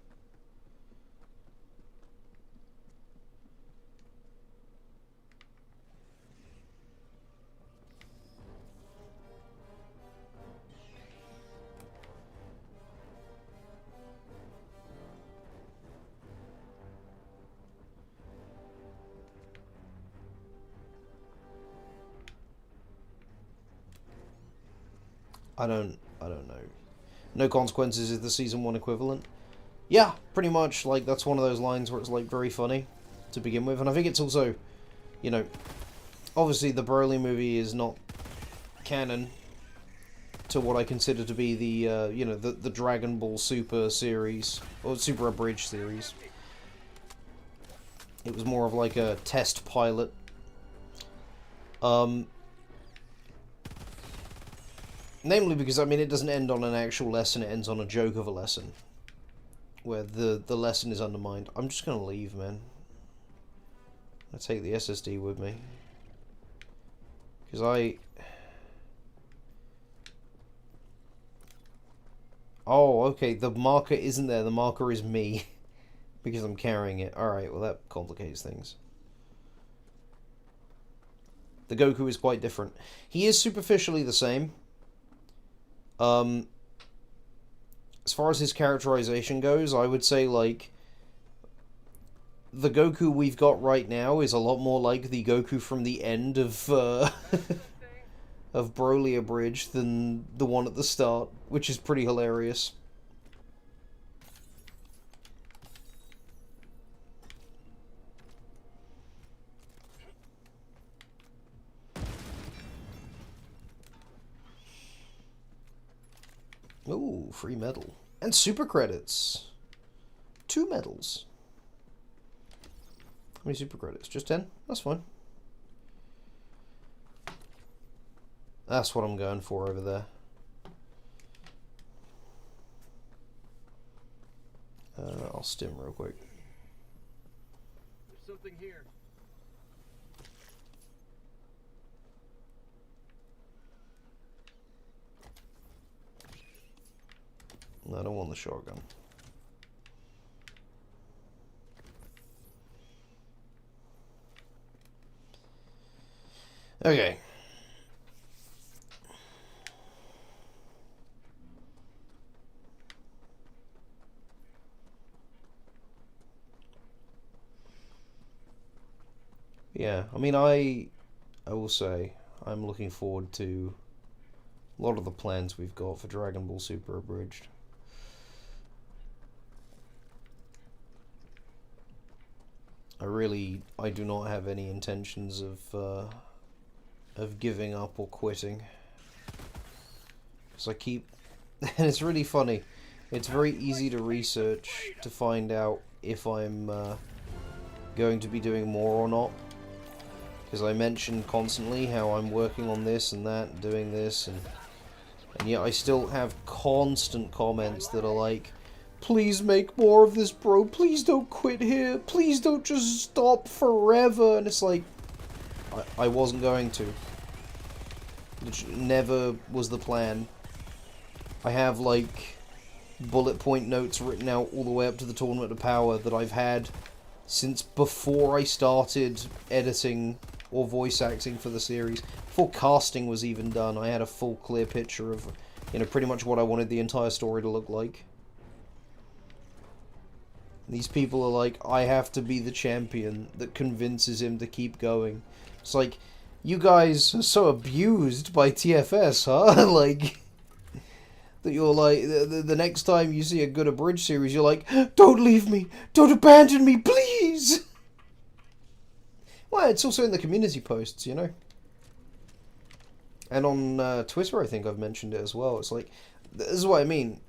I don't know. No consequences is the season 1 equivalent. Yeah, pretty much. Like, that's one of those lines where it's, like, very funny to begin with. And I think it's also, you know, obviously the Broly movie is not canon to what I consider to be the, you know, the Dragon Ball Super series, or Super Abridged series. It was more of like a test pilot. Namely because, I mean, it doesn't end on an actual lesson, it ends on a joke of a lesson. Where the lesson is undermined. I'm just gonna leave, man. I take the SSD with me. Because Oh, okay, the marker isn't there, the marker is me. Because I'm carrying it. Alright, well that complicates things. The Goku is quite different. He is superficially the same. As far as his characterization goes, I would say, like, the Goku we've got right now is a lot more like the Goku from the end of, of Broly Abridged than the one at the start, which is pretty hilarious. Ooh, free medal. And super credits. 2 medals. How many super credits? Just 10? That's fine. That's what I'm going for over there. I'll stim real quick. There's something here. I don't want the shotgun. Okay. Yeah, I mean, I will say, I'm looking forward to a lot of the plans we've got for Dragon Ball Super Abridged. I do not have any intentions of giving up or quitting. Because I keep, and it's really funny, it's very easy to research to find out if I'm going to be doing more or not. Because I mention constantly how I'm working on this and that, doing this, and yet I still have constant comments that are like, please make more of this, bro, please don't quit here, please don't just stop forever, and it's like, I wasn't going to. Which never was the plan. I have, like, bullet point notes written out all the way up to the Tournament of Power that I've had since before I started editing or voice acting for the series. Before casting was even done, I had a full clear picture of, you know, pretty much what I wanted the entire story to look like. These people are like, I have to be the champion that convinces him to keep going. It's like, you guys are so abused by TFS, huh? Like, that you're like, the next time you see a good Abridged series, you're like, don't leave me, don't abandon me, please! Well, it's also in the community posts, you know? And on Twitter, I think I've mentioned it as well. It's like, this is what I mean.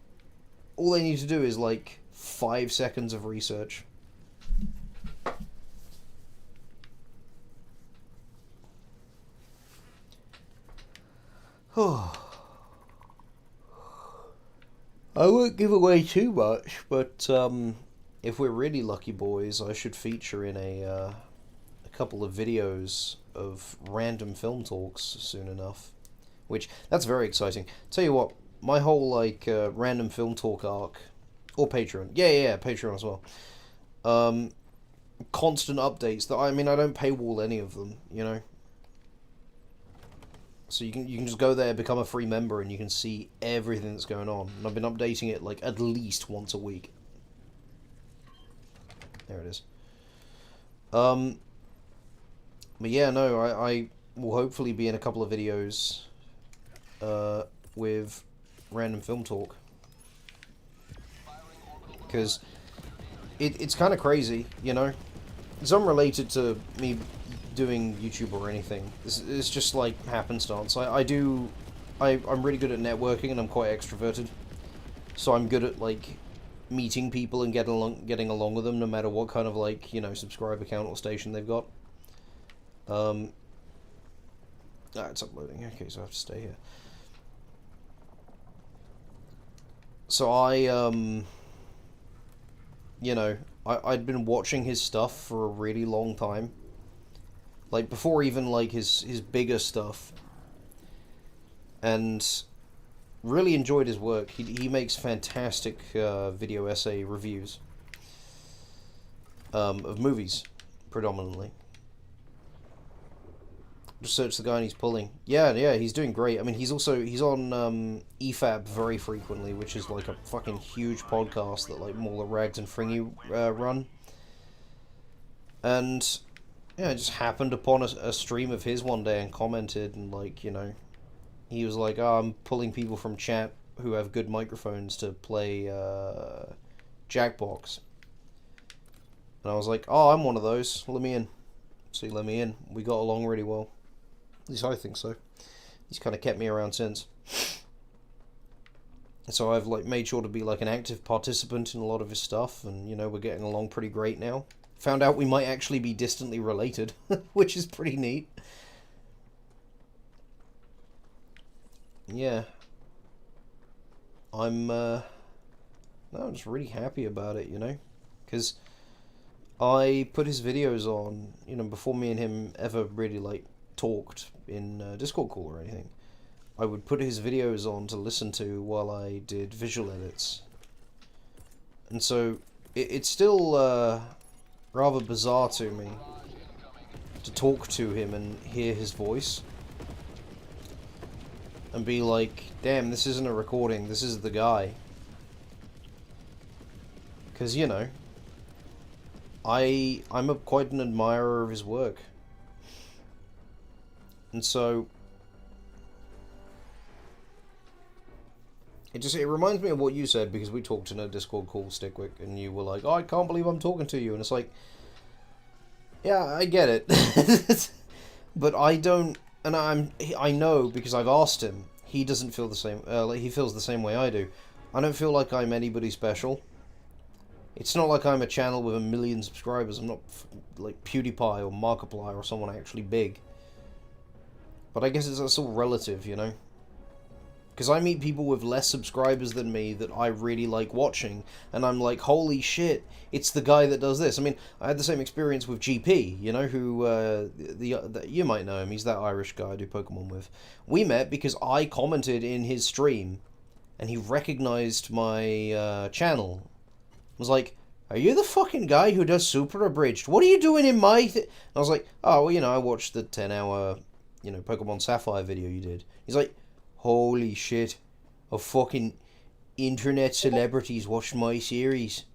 All they need to do is, like, 5 seconds of research. I won't give away too much, but if we're really lucky boys, I should feature in a couple of videos of random film talks soon enough. Which, that's very exciting. Tell you what, my whole, like, random film talk arc, or Patreon, yeah, Patreon as well, constant updates that, I mean, I don't paywall any of them, you know? So you can just go there, become a free member, and you can see everything that's going on. And I've been updating it, like, at least once a week. There it is. But yeah, no, I will hopefully be in a couple of videos with random film talk. Because it's kind of crazy, you know? It's unrelated to me doing YouTube or anything. It's just like happenstance. I'm really good at networking and I'm quite extroverted. So I'm good at, like, meeting people and getting along with them, no matter what kind of, like, you know, subscriber count or station they've got. It's uploading. Okay, so I have to stay here. So you know, I'd been watching his stuff for a really long time. Like, before even, like, his bigger stuff. And really enjoyed his work. He makes fantastic video essay reviews. Of movies, predominantly. Just search the guy and he's pulling. Yeah, he's doing great. I mean, he's on EFAB very frequently, which is like a fucking huge podcast that like Mauler, Rags, and Fringy run. And yeah, I just happened upon a stream of his one day and commented, and like, you know, he was like, "Oh, I'm pulling people from chat who have good microphones to play Jackbox." And I was like, "Oh, I'm one of those. Let me in." So he let me in. We got along really well. At least I think so. He's kind of kept me around since. So I've like made sure to be like an active participant in a lot of his stuff, and you know, we're getting along pretty great now. Found out we might actually be distantly related, which is pretty neat. Yeah. I'm just really happy about it, you know? Because I put his videos on, you know, before me and him ever really, like, talked in Discord call or anything. I would put his videos on to listen to while I did visual edits. And so, it's still rather bizarre to me to talk to him and hear his voice. And be like, damn, this isn't a recording, this is the guy. Because, you know, I'm quite an admirer of his work. And so it reminds me of what you said, because we talked in a Discord call, Stickwick, and you were like, "Oh, I can't believe I'm talking to you." And it's like, yeah, I get it. But I don't, and I know because I've asked him. He doesn't feel the same. Like, he feels the same way I do. I don't feel like I'm anybody special. It's not like I'm a channel with 1 million subscribers. I'm not like PewDiePie or Markiplier or someone actually big. But I guess it's all relative, you know? Because I meet people with less subscribers than me that I really like watching, and I'm like, holy shit, it's the guy that does this. I mean, I had the same experience with GP, you know, who, you might know him, he's that Irish guy I do Pokemon with. We met because I commented in his stream, and he recognized my channel. Was like, "Are you the fucking guy who does Super Abridged? What are you doing in my I was like, "Oh, well, you know, I watched the 10-hour, you know, Pokemon Sapphire video you did." He's like, "Holy shit, a fucking internet celebrities watched my series.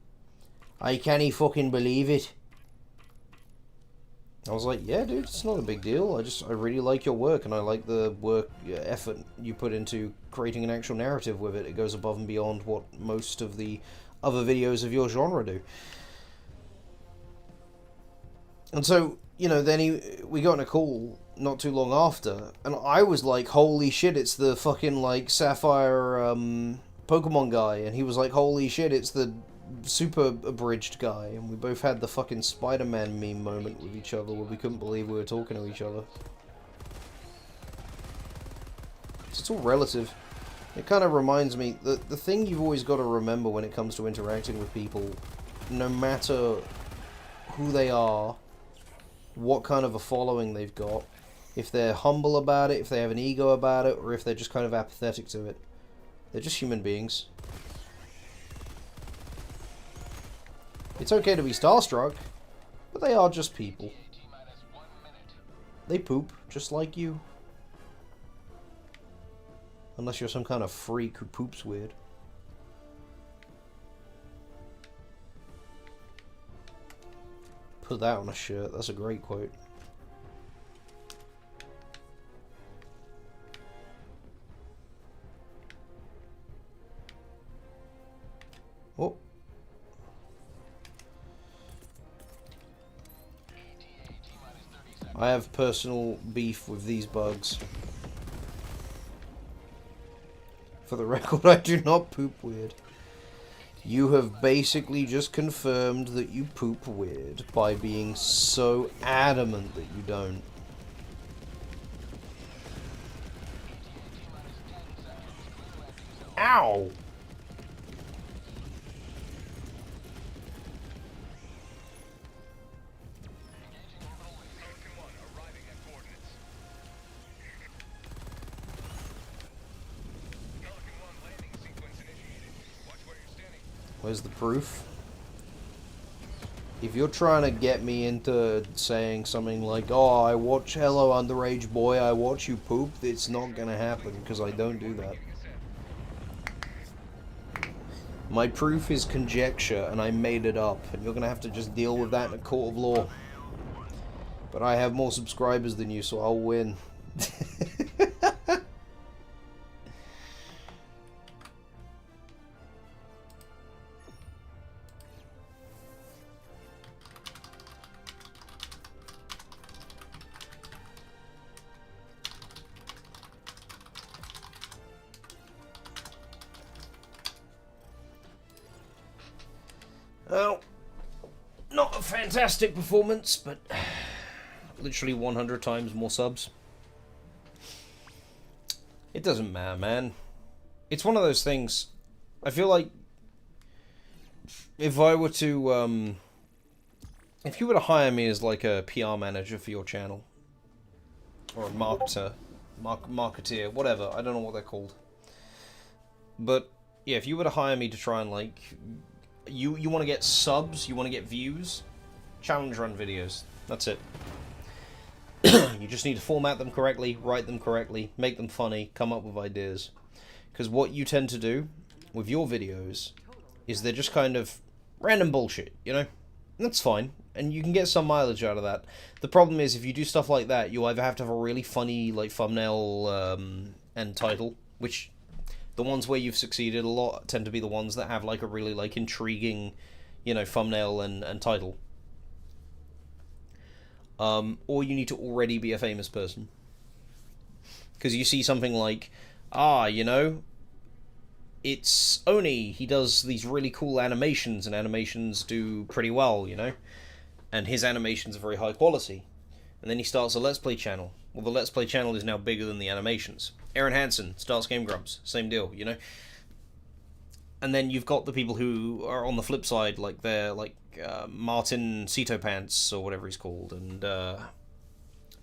I can't fucking believe it." I was like, "Yeah, dude, it's not a big deal. I really like your work, and I like the effort you put into creating an actual narrative with it. It goes above and beyond what most of the other videos of your genre do." And so, you know, then we got in a call not too long after, and I was like, "Holy shit, it's the fucking, like, Sapphire Pokemon guy," and he was like, "Holy shit, it's the Super Abridged guy," and we both had the fucking Spider-Man meme moment with each other where we couldn't believe we were talking to each other. It's all relative. It kind of reminds me, the thing you've always got to remember when it comes to interacting with people, no matter who they are, what kind of a following they've got, if they're humble about it, if they have an ego about it, or if they're just kind of apathetic to it, they're just human beings. It's okay to be starstruck, but they are just people. They poop, just like you. Unless you're some kind of freak who poops weird. Put that on a shirt, that's a great quote. Oh. I have personal beef with these bugs. For the record, I do not poop weird. You have basically just confirmed that you poop weird by being so adamant that you don't. Ow! Where's the proof? If you're trying to get me into saying something like, oh, I watch Hello Underage Boy, I watch you poop, it's not gonna happen, because I don't do that. My proof is conjecture, and I made it up, and you're gonna have to just deal with that in a court of law. But I have more subscribers than you, so I'll win. Well, not a fantastic performance, but literally 100 times more subs. It doesn't matter, man. It's one of those things. I feel like if I were to, if you were to hire me as like a PR manager for your channel, or a marketeer, whatever, I don't know what they're called. But yeah, if you were to hire me to try and like, you want to get subs, you want to get views, challenge run videos. That's it. You just need to format them correctly, write them correctly, make them funny, come up with ideas. Because what you tend to do with your videos is they're just kind of random bullshit, you know? And that's fine, and you can get some mileage out of that. The problem is, if you do stuff like that, you either have to have a really funny like thumbnail and title, which the ones where you've succeeded a lot tend to be the ones that have like a really like intriguing, you know, thumbnail and title. Or you need to already be a famous person. Because you see something like, you know, it's Oni, he does these really cool animations, and animations do pretty well, you know? And his animations are very high quality. And then he starts a Let's Play channel. Well, the Let's Play channel is now bigger than the animations. Aaron Hansen starts Game Grumps, same deal, you know? And then you've got the people who are on the flip side, like they're like Martin Cito Pants or whatever he's called, and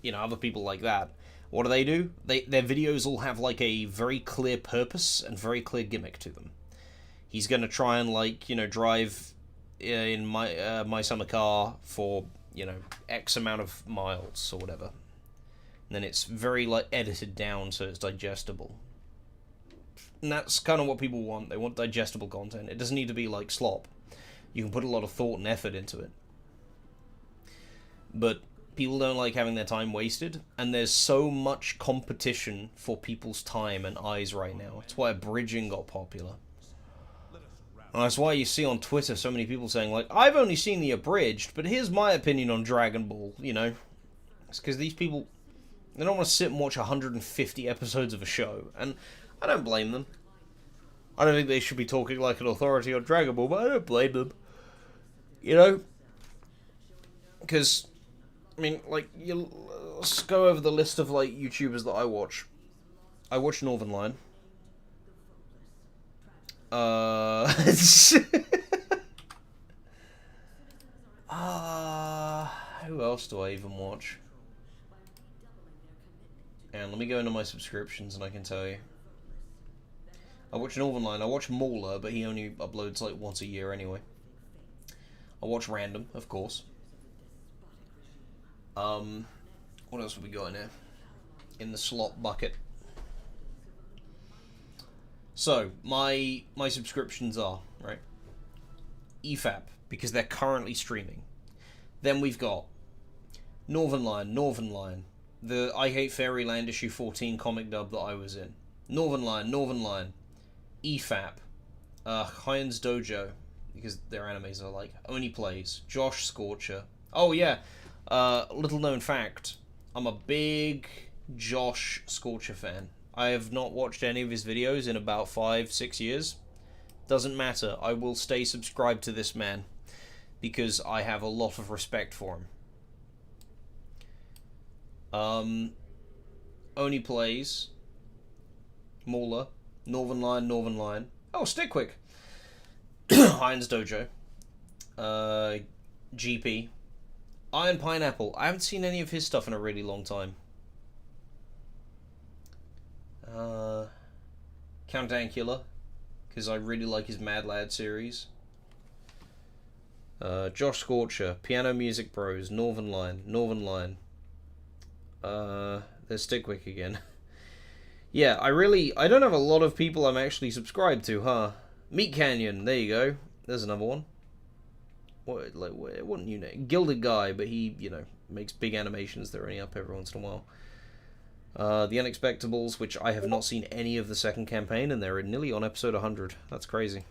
you know, other people like that. What do? Their videos all have like a very clear purpose and very clear gimmick to them. He's gonna try and like, you know, drive in my summer car for, you know, X amount of miles or whatever. And then it's very like edited down so it's digestible. And that's kind of what people want. They want digestible content. It doesn't need to be like slop. You can put a lot of thought and effort into it. But people don't like having their time wasted, and there's so much competition for people's time and eyes right now. It's why bridging got popular. And that's why you see on Twitter so many people saying, like, I've only seen the abridged, but here's my opinion on Dragon Ball, you know? It's because these people, they don't want to sit and watch 150 episodes of a show, and I don't blame them. I don't think they should be talking like an authority on Dragon Ball, but I don't blame them. You know? Because, I mean, like, let's go over the list of, like, YouTubers that I watch. I watch Northern Lion. Who else do I even watch? And let me go into my subscriptions and I can tell you. I watch Northern Lion. I watch Mauler, but he only uploads like once a year anyway. I watch Random, of course. What else have we got in here? In the slot bucket. So, my subscriptions are, right? EFAP, because they're currently streaming. Then we've got Northern Lion. The I Hate Fairyland issue 14 comic dub that I was in. Northern Lion. EFAP. Hyan's Dojo, because their animes are like Oni Plays. Josh Scorcher. Oh yeah, little known fact, I'm a big Josh Scorcher fan. I have not watched any of his videos in about 5-6 years, Doesn't matter. I will stay subscribed to this man because I have a lot of respect for him. Only plays Mauler, Northern Lion. Oh, Stickwick. Heinz Dojo. GP. Iron Pineapple. I haven't seen any of his stuff in a really long time. Countdown Killer, because I really like his Mad Lad series. Josh Scorcher, Piano Music Bros, Northern Line. There's Stickwick again. Yeah, I don't have a lot of people I'm actually subscribed to, huh? Meat Canyon, there you go. There's another one. What wouldn't you name? Gilded Guy, but he, makes big animations that are only up every once in a while. The Unexpectables, which I have not seen any of the second campaign, and they're nearly on episode 100. That's crazy.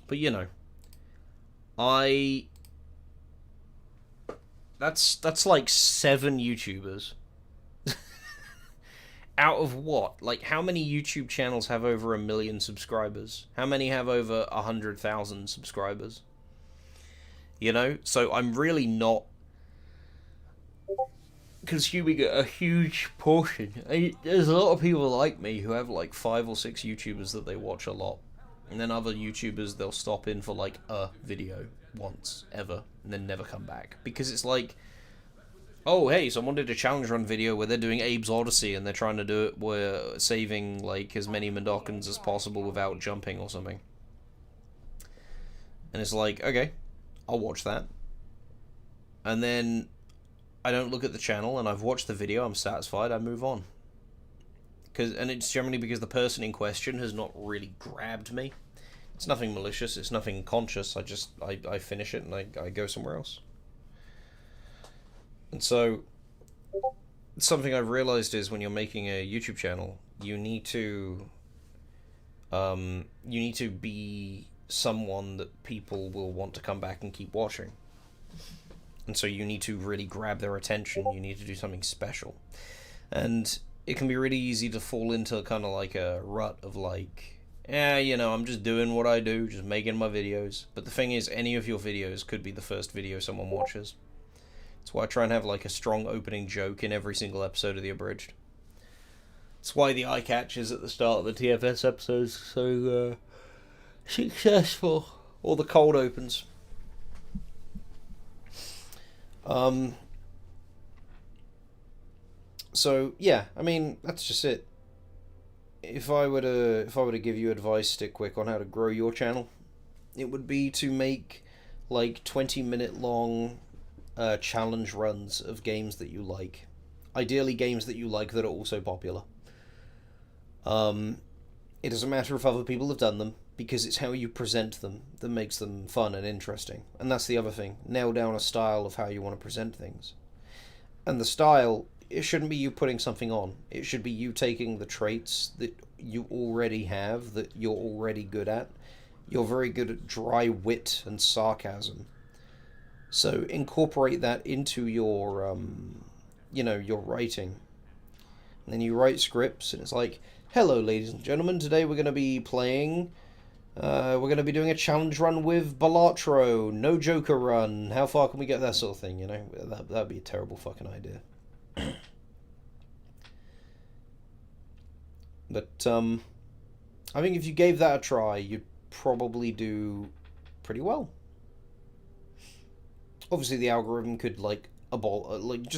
But that's like 7 YouTubers. Out of what? Like, how many YouTube channels have over 1 million subscribers? How many have over 100,000 subscribers? So I'm really not consuming a huge portion. There's a lot of people like me who have like 5 or 6 YouTubers that they watch a lot. And then other YouTubers, they'll stop in for like a video once, ever, and then never come back. Because it's like, oh, hey, someone did a challenge run video where they're doing Abe's Odyssey and they're trying to do it where saving, like, as many Mendokans as possible without jumping or something. And it's like, okay, I'll watch that. And then I don't look at the channel and I've watched the video, I'm satisfied, I move on. And it's generally because the person in question has not really grabbed me. It's nothing malicious, it's nothing conscious, I finish it and I go somewhere else. And so, something I've realized is when you're making a YouTube channel, you need to be someone that people will want to come back and keep watching. And so you need to really grab their attention, you need to do something special. And it can be really easy to fall into kind of like a rut of like, I'm just doing what I do, just making my videos. But the thing is, any of your videos could be the first video someone watches. That's why I try and have like a strong opening joke in every single episode of the Abridged. That's why the eye catches at the start of the TFS episodes so successful. Or the cold opens. So yeah, I mean, that's just it. If I were to give you advice, Stickwick, on how to grow your channel, it would be to make like 20-minute long challenge runs of games that you like. Ideally games that you like that are also popular. It doesn't matter if other people have done them, because it's how you present them that makes them fun and interesting. And that's the other thing. Nail down a style of how you want to present things. And the style, it shouldn't be you putting something on. It should be you taking the traits that you already have, that you're already good at. You're very good at dry wit and sarcasm. So incorporate that into your, your writing. And then you write scripts, and it's like, hello, ladies and gentlemen, today we're going to be playing, we're going to be doing a challenge run with Balatro, no Joker run, how far can we get, that sort of thing, that'd be a terrible fucking idea. But, I think if you gave that a try, you'd probably do pretty well. Obviously, the algorithm could,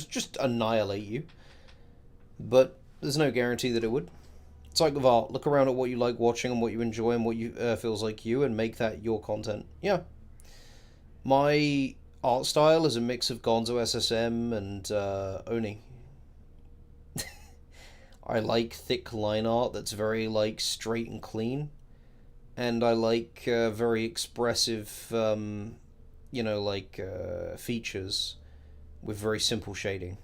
just annihilate you. But there's no guarantee that it would. It's like with art. Look around at what you like watching and what you enjoy and what you feels like you, and make that your content. Yeah. My art style is a mix of Gonzo SSM and Oni. I like thick line art that's very straight and clean, and I like very expressive, features with very simple shading.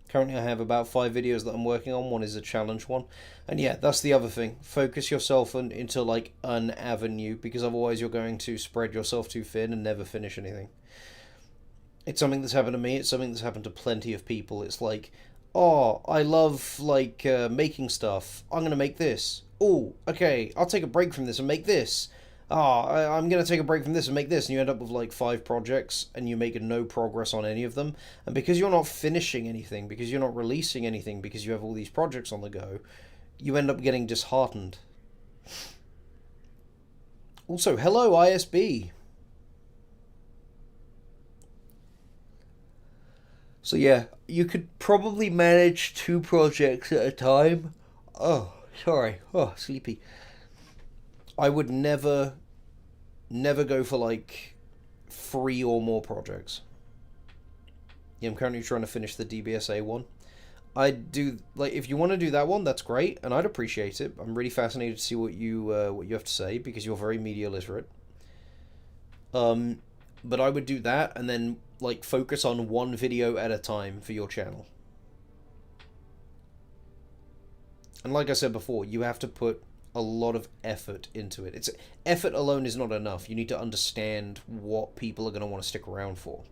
Currently I have about 5 videos that I'm working on. One is a challenge one. And yeah, that's the other thing. Focus yourself into an avenue, because otherwise you're going to spread yourself too thin and never finish anything. It's something that's happened to me. It's something that's happened to plenty of people. It's like, oh, I love like making stuff. I'm gonna make this. Oh, okay. I'll take a break from this and make this. I'm gonna take a break from this and make this, and you end up with like 5 projects, and you make no progress on any of them. And because you're not finishing anything, because you're not releasing anything, because you have all these projects on the go, you end up getting disheartened. Also, hello ISB. So yeah, you could probably manage 2 projects at a time. Oh, sorry. Oh, sleepy. I would never go for like 3 or more projects. Yeah, I'm currently trying to finish the DBSA one. I'd do like if you want to do that one, that's great, and I'd appreciate it. I'm really fascinated to see what you have to say because you're very media literate. But I would do that and then like focus on one video at a time for your channel. And like I said before, you have to put a lot of effort into it. Effort alone is not enough. You need to understand what people are going to want to stick around for.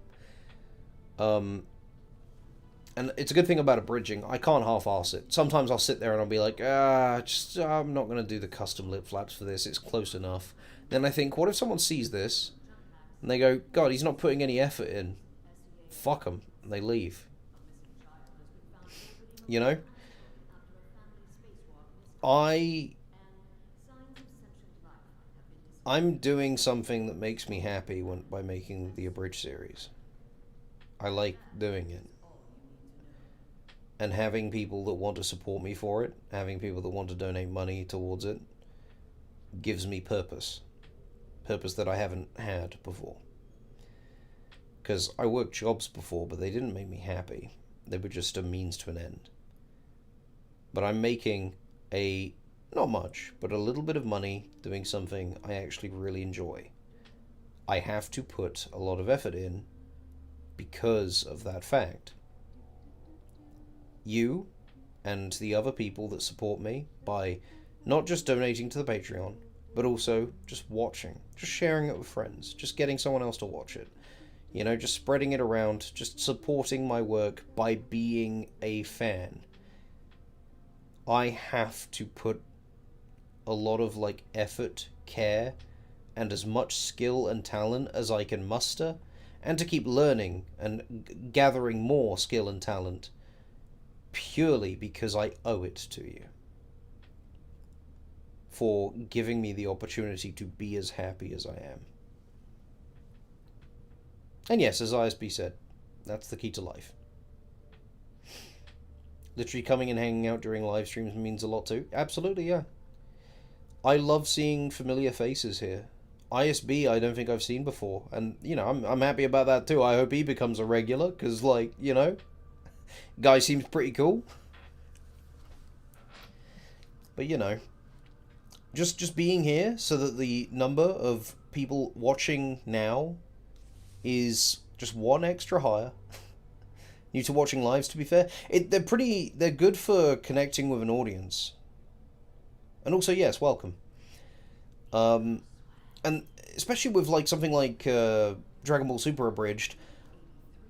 And it's a good thing about abridging. I can't half-arse it. Sometimes I'll sit there and I'll be like, I'm not going to do the custom lip flaps for this. It's close enough. Then I think, what if someone sees this and they go, God, he's not putting any effort in. Fuck them. And they leave. You know? I'm doing something that makes me happy by making the abridged series. I like doing it. And having people that want to support me for it, having people that want to donate money towards it, gives me purpose. Purpose that I haven't had before. Because I worked jobs before, but they didn't make me happy. They were just a means to an end. But I'm making not much, but a little bit of money doing something I actually really enjoy. I have to put a lot of effort in because of that fact. You and the other people that support me by not just donating to the Patreon, but also just watching, just sharing it with friends, just getting someone else to watch it. You know, just spreading it around, just supporting my work by being a fan. I have to put a lot of like effort, care, and as much skill and talent as I can muster, and to keep learning and gathering more skill and talent purely because I owe it to you for giving me the opportunity to be as happy as I am. And yes, as ISB said, that's the key to life. Literally coming and hanging out during live streams means a lot too. Absolutely, yeah. I love seeing familiar faces here. ISB I don't think I've seen before, and you know, I'm happy about that too. I hope he becomes a regular, because like, you know, guy seems pretty cool. But you know, just being here so that the number of people watching now is just 1 extra higher. New to watching lives, to be fair. They're good for connecting with an audience. And also, yes, welcome. And especially with like something like Dragon Ball Super Abridged,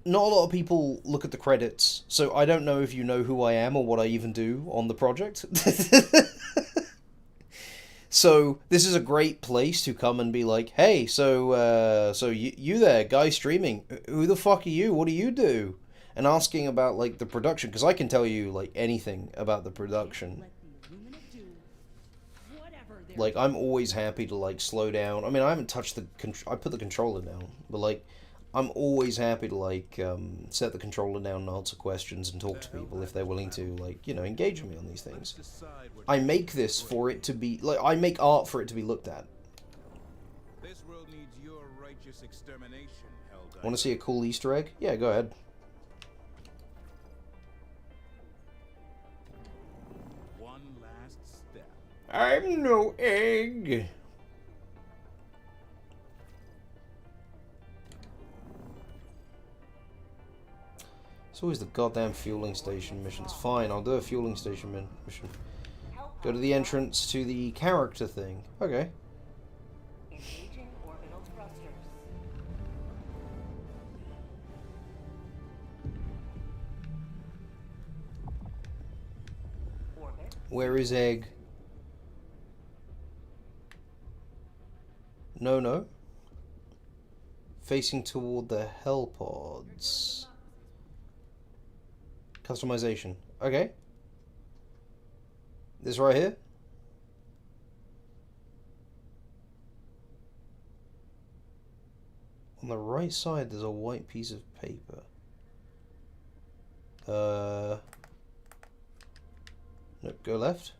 not a lot of people look at the credits, so I don't know if you know who I am or what I even do on the project. So this is a great place to come and be like, hey, so you there, guy streaming, who the fuck are you? What do you do? And asking about like the production, because I can tell you like anything about the production. Like, I'm always happy to like slow down. I mean, I haven't touched I put the controller down, but like, I'm always happy to like set the controller down and answer questions and talk to people if they're willing to like, you know, engage with me on these things. I make this for it to be like, I make art for it to be looked at. This world needs your righteous extermination, Helldivers. Want to see a cool Easter egg? Yeah, go ahead. One last step. I'm no egg. It's always the goddamn fueling station missions. Fine, I'll do a fueling station mission. Go to the entrance to the character thing. Okay. Engaging orbital thrusters. Where is egg? No, no. Facing toward the hell pods. Customization. Okay. This right here? On the right side, there's a white piece of paper. Nope, go left.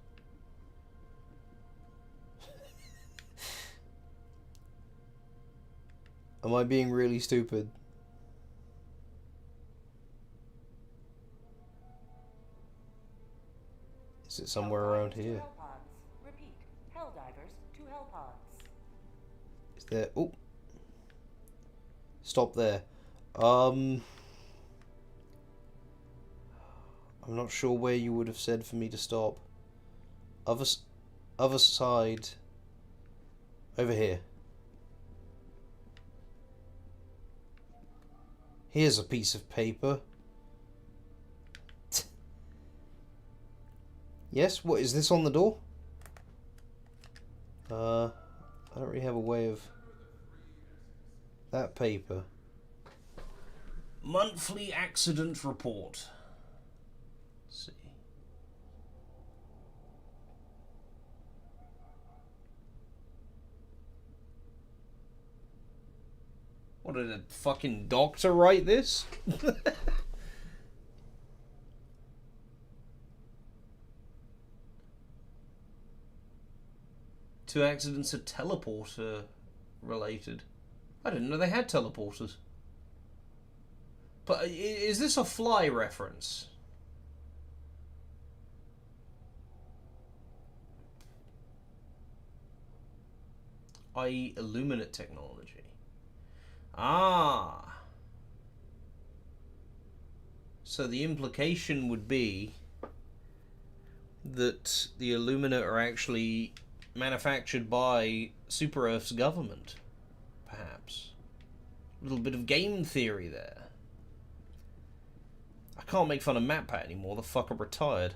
Am I being really stupid? Is it somewhere around here? Repeat. Helldivers to Hellpods. Is there... Oh! Stop there. I'm not sure where you would have said for me to stop. Other side. Over here. Here's a piece of paper. Yes, what is this on the door? I don't really have a way of... That paper. Monthly accident report. Let's see. What, did a fucking doctor write this? Two accidents are teleporter related. I didn't know they had teleporters. But is this a Fly reference? I.e. Illuminate technology. Ah. So the implication would be that the Illuminate are actually manufactured by Super Earth's government. Perhaps. A little bit of game theory there. I can't make fun of MatPat anymore. The fucker retired.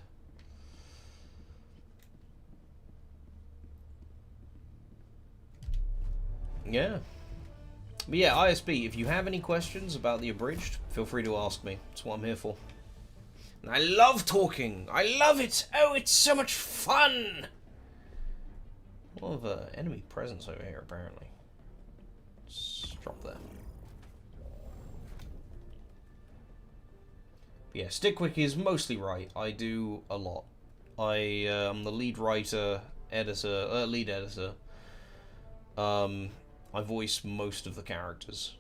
Yeah. But yeah, ISB, if you have any questions about the abridged, feel free to ask me. That's what I'm here for. And I love talking. I love it. Oh, it's so much fun. A lot of enemy presence over here, apparently. Let's drop that. But yeah, Stickwick is mostly right. I do a lot. I am the lead writer, lead editor. I voice most of the characters.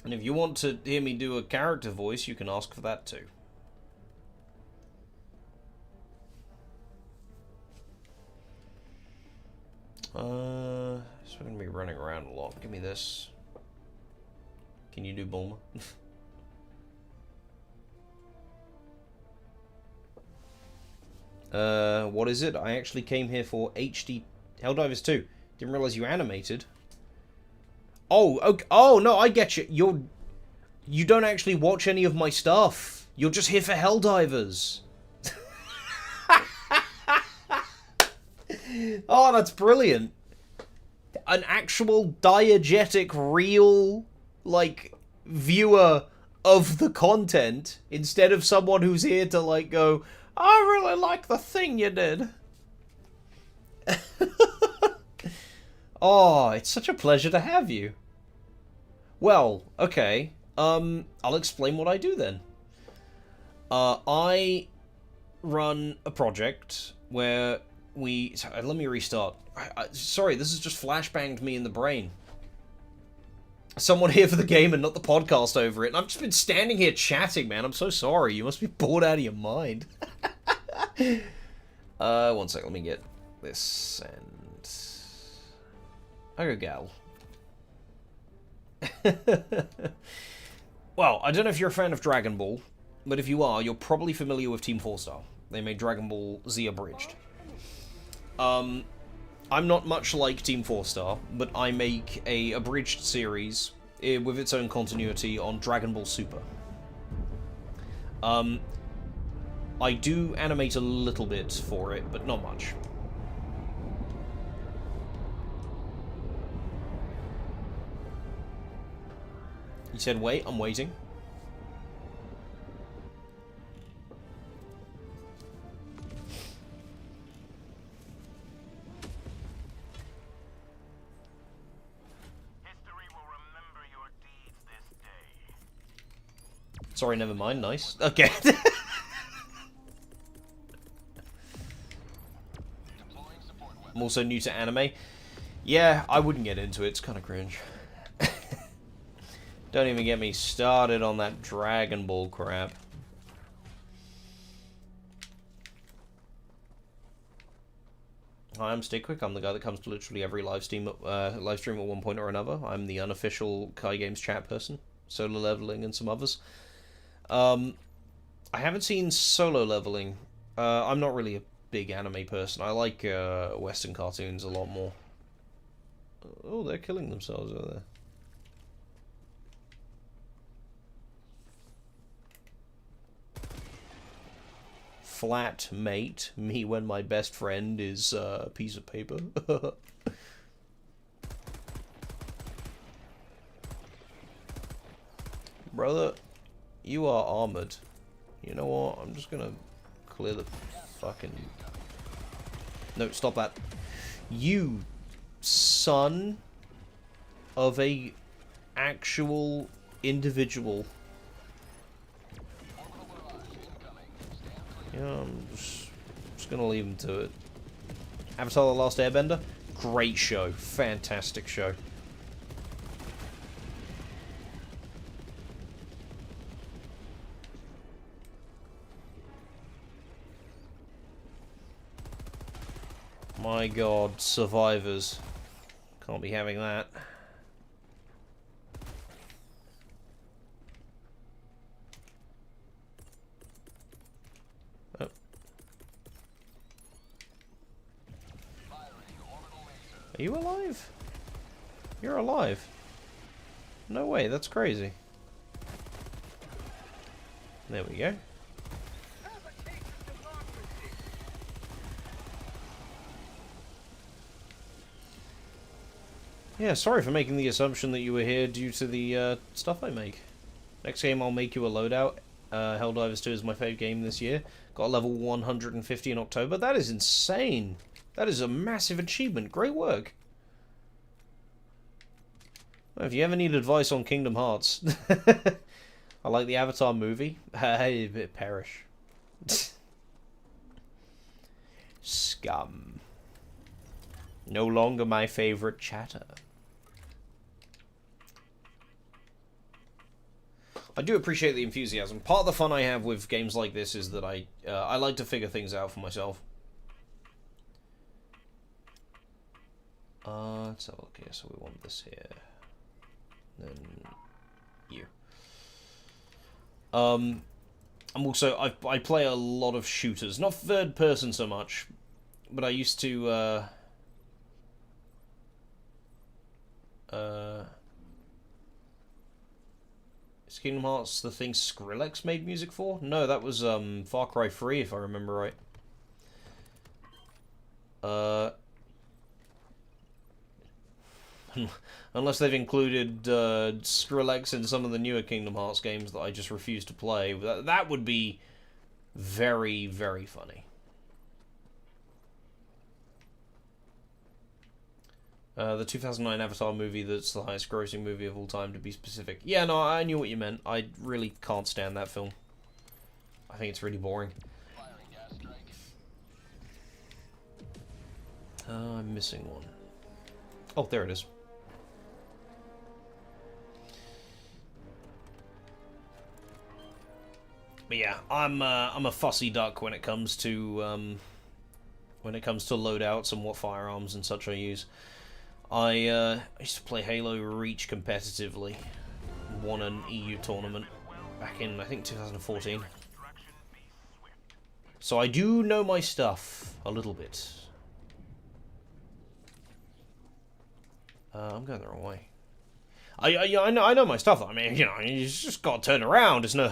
And if you want to hear me do a character voice, you can ask for that too. So we're going to be running around a lot. Give me this. Can you do Bulma? What is it? I actually came here for HD Helldivers 2. Didn't realize you animated. Oh, okay. Oh no, I get you. You don't actually watch any of my stuff. You're just here for Helldivers. Oh, that's brilliant. An actual diegetic, real, like, viewer of the content, instead of someone who's here to, like, go, I really like the thing you did. Oh, it's such a pleasure to have you. Well, okay. I'll explain what I do then. I run a project where we... Sorry, let me restart. Sorry, this has just flashbanged me in the brain. Someone here for the game and not the podcast over it. And I've just been standing here chatting, man. I'm so sorry. You must be bored out of your mind. 1 sec. Let me get this and... Okay, gal. Well, I don't know if you're a fan of Dragon Ball, but if you are, you're probably familiar with Team 4-Star. They made Dragon Ball Z Abridged. I'm not much like Team 4-Star, but I make a abridged series with its own continuity on Dragon Ball Super. I do animate a little bit for it, but not much. He said, wait, I'm waiting. History will remember your deeds this day. Sorry, never mind. Nice. Okay. I'm also new to anime. Yeah, I wouldn't get into it. It's kind of cringe. Don't even get me started on that Dragon Ball crap. Hi, I'm Stick Quick. I'm the guy that comes to literally every live stream at one point or another. I'm the unofficial Kai Games chat person. Solo Leveling and some others. I haven't seen Solo Leveling. I'm not really a big anime person. I like Western cartoons a lot more. Oh, they're killing themselves over there. Flat mate, me when my best friend is a piece of paper. Brother, you are armored. You know what? I'm just gonna clear the fucking... No, stop that. You son of a actual individual. Yeah, I'm just gonna leave him to it. Avatar: The Last Airbender? Great show. Fantastic show. My god, survivors. Can't be having that. Oh. Are you alive? You're alive. No way, that's crazy. There we go. Yeah, sorry for making the assumption that you were here due to the stuff I make. Next game I'll make you a loadout. Helldivers 2 is my favourite game this year. Got level 150 in October. That is insane. That is a massive achievement. Great work. Well, if you ever need advice on Kingdom Hearts, I like the Avatar movie. Hey, perish. Scum. No longer my favourite chatter. I do appreciate the enthusiasm. Part of the fun I have with games like this is that I like to figure things out for myself. Let's have a look here. So we want this here. Then you. I'm also I play a lot of shooters, not third person so much, but I used to is Kingdom Hearts the thing Skrillex made music for? No, that was Far Cry 3 if I remember right. Unless they've included Skrillex in some of the newer Kingdom Hearts games that I just refuse to play. That would be very, very funny. The 2009 Avatar movie that's the highest grossing movie of all time, to be specific. Yeah, no, I knew what you meant. I really can't stand that film. I think it's really boring. I'm missing one. Oh, there it is. But yeah, I'm a fussy duck when it comes to loadouts and what firearms and such I use. I used to play Halo Reach competitively. Won an EU tournament back in, I think, 2014. So I do know my stuff a little bit. I'm going the wrong way. I know my stuff. I mean, you know, you just gotta turn around. There's no.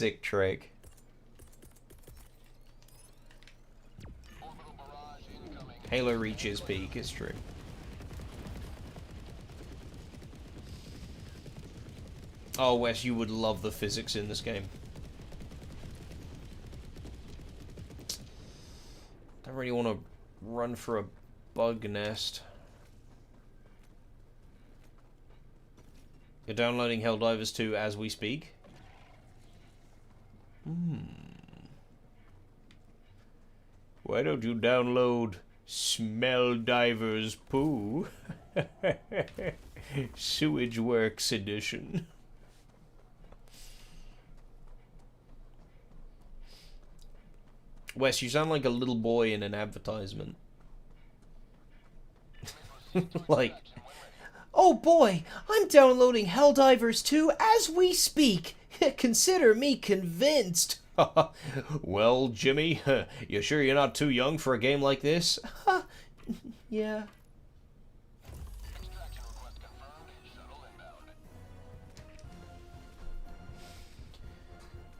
sick trick. Halo reaches peak, it's true. Oh, Wes, you would love the physics in this game. Don't really want to run for a bug nest. You're downloading Helldivers 2 as we speak? Why don't you download Smell Divers Poo? Sewage Works Edition. Wes, you sound like a little boy in an advertisement. Like, oh boy, I'm downloading Helldivers 2 as we speak. Consider me convinced. Well, Jimmy, you sure you're not too young for a game like this? Yeah.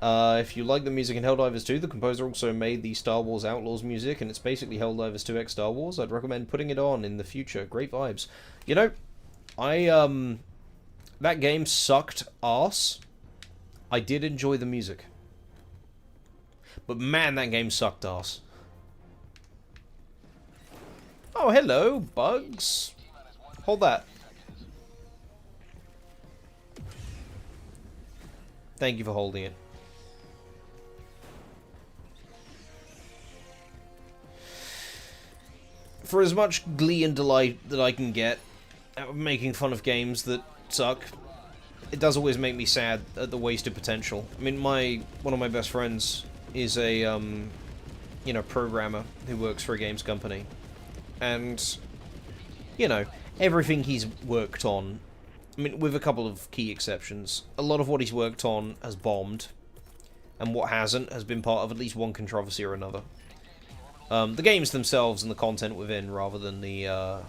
If you like the music in Helldivers 2, the composer also made the Star Wars Outlaws music, and it's basically Helldivers 2x Star Wars. I'd recommend putting it on in the future. Great vibes. You know, that game sucked ass. I did enjoy the music. But man, that game sucked ass. Oh, hello, bugs. Hold that. Thank you for holding it. For as much glee and delight that I can get out of making fun of games that suck, it does always make me sad at the wasted potential. I mean, one of my best friends is a, you know, programmer who works for a games company. And, you know, everything he's worked on, I mean, with a couple of key exceptions, a lot of what he's worked on has bombed. And what hasn't has been part of at least one controversy or another. The games themselves and the content within, rather than the,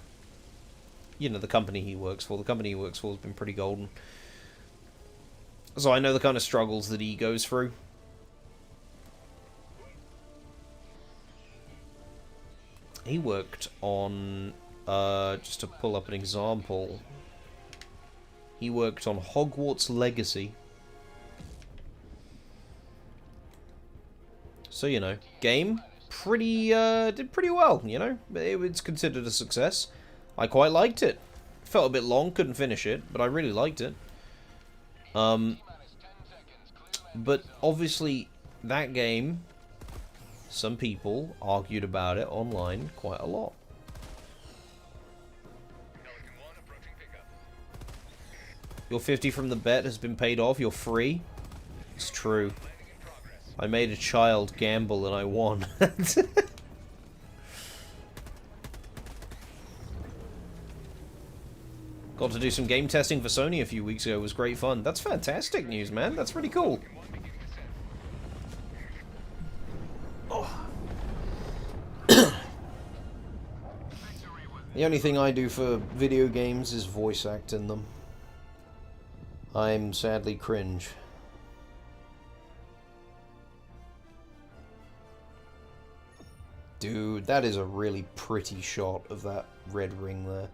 you know, the company he works for. The company he works for has been pretty golden. So I know the kind of struggles that he goes through. He worked on, just to pull up an example, he worked on Hogwarts Legacy. So, you know, game, did pretty well, you know. It's considered a success. I quite liked it. Felt a bit long, couldn't finish it, but I really liked it. But obviously, that game, some people argued about it online quite a lot. Your 50 from the bet has been paid off, you're free. It's true. I made a child gamble and I won. Got to do some game testing for Sony a few weeks ago. It was great fun. That's fantastic news, man. That's really cool. Oh. The only thing I do for video games is voice act in them. I'm sadly cringe. Dude, that is a really pretty shot of that red ring there.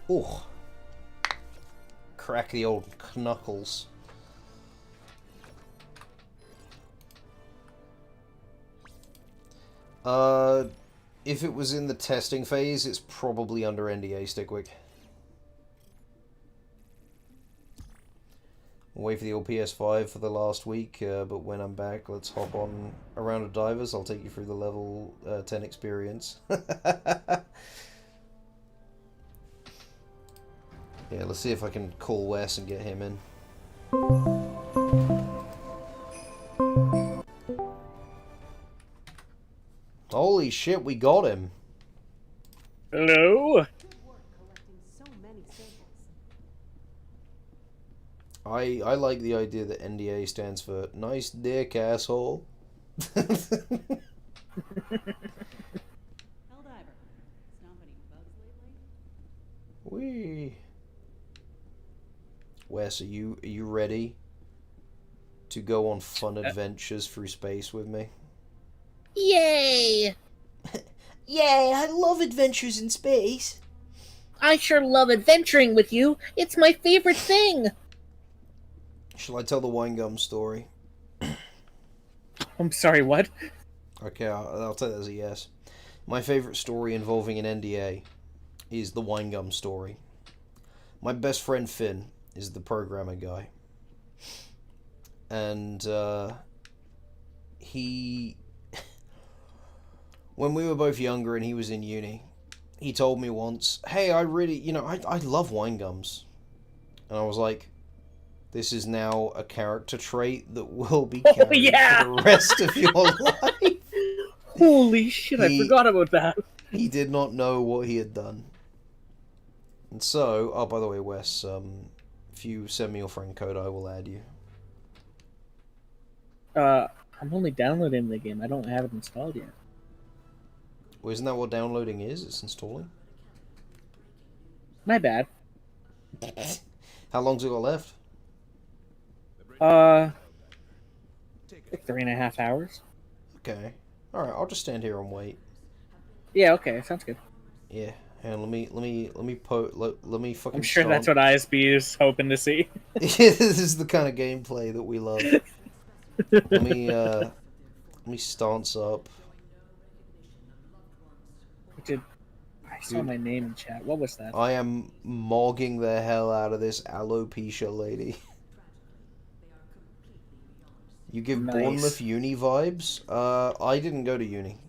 Oh. Crack the old knuckles. If it was in the testing phase, it's probably under NDA, Stickwick. Wait for the old PS5 for the last week, but when I'm back, let's hop on a round of divers. I'll take you through the level 10 experience. Yeah, let's see if I can call Wes and get him in. Holy shit, we got him. Hello? I like the idea that NDA stands for nice dick, asshole. Helldiver. Stomping bugs lately? Whee! Wes, are you ready to go on fun adventures through space with me? Yay! Yay! I love adventures in space. I sure love adventuring with you. It's my favorite thing. Shall I tell the wine gum story? I'm sorry, what? Okay, I'll take that as a yes. My favorite story involving an NDA is the wine gum story. My best friend Finn is the programmer guy. And he... when we were both younger and he was in uni, he told me once, hey, I really, I love wine gums. And I was like, this is now a character trait that will be carried for the rest of your life. Holy shit, I forgot about that. He did not know what he had done. And so, oh, by the way, Wes, if you send me your friend code, I will add you. I'm only downloading the game. I don't have it installed yet. Well, isn't that what downloading is? It's installing. My bad. How long's it got left? Like 3.5 hours. Okay. Alright, I'll just stand here and wait. Yeah, okay, sounds good. Yeah. And let me fucking I'm sure start. that's what ISB is hoping to see. This is the kind of gameplay that we love. let me stance up. I saw my name in chat. What was that? I am mogging the hell out of this alopecia lady. You give Nice. Bournemouth uni vibes? I didn't go to uni.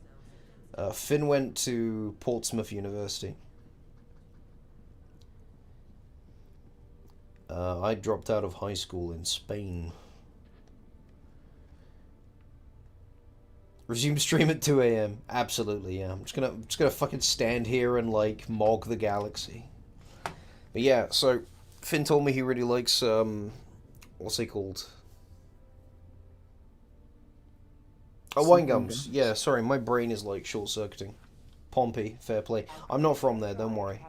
Finn went to Portsmouth University. I dropped out of high school in Spain. Resume stream at 2 a.m. Absolutely, yeah. I'm just gonna fucking stand here and like mog the galaxy. But yeah, so Finn told me he really likes what's it called? Oh, wine gums. Yeah, sorry, my brain is like short-circuiting. Pompey, fair play. I'm not from there, don't worry.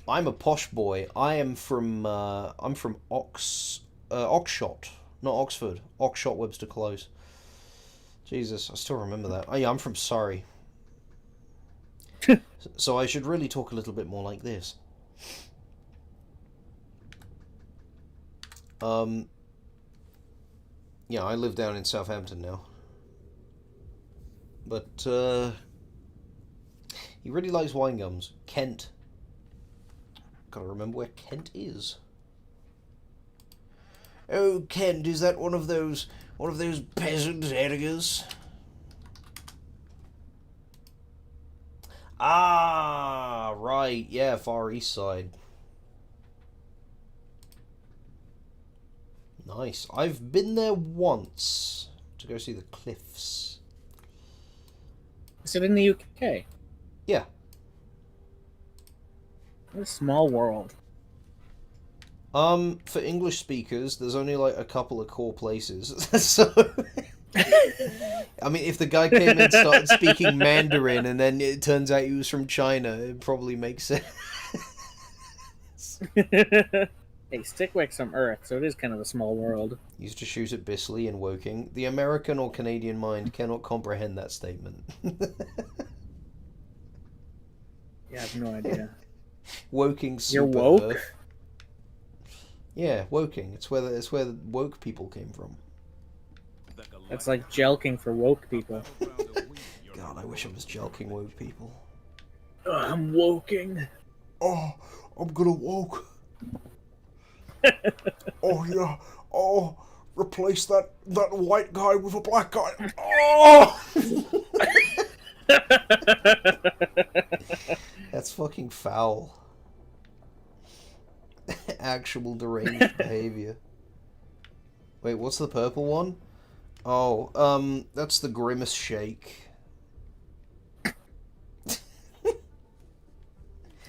I'm a posh boy. I'm from Oxshott, not Oxford. Oxshott, Webster Close. Jesus, I still remember that. Oh yeah, I'm from Surrey. So I should really talk a little bit more like this. Yeah, I live down in Southampton now. But, he really likes wine gums. Kent. Gotta remember where Kent is. Oh, Kent, is that one of those peasant areas? Ah, right, yeah, Far East Side. Nice. I've been there once to go see the cliffs. Is it in the UK? Yeah. What a small world. For English speakers, there's only like a couple of core places. So, I mean, if the guy came and started speaking Mandarin and then it turns out he was from China, it probably makes sense. Hey, Stickwick's from Earth, so it is kind of a small world. Used to shoot at Bisley and Woking. The American or Canadian mind cannot comprehend that statement. Yeah, I have no idea. Woking super You're woke? Earth. Yeah, Woking. It's where the woke people came from. That's like jelking for woke people. God, I wish I was jelking woke people. I'm woking. Oh, I'm gonna woke. Oh yeah. Oh, replace that white guy with a black guy. Oh. That's fucking foul. Actual deranged behavior. Wait, what's the purple one? Oh, that's the Grimace Shake. That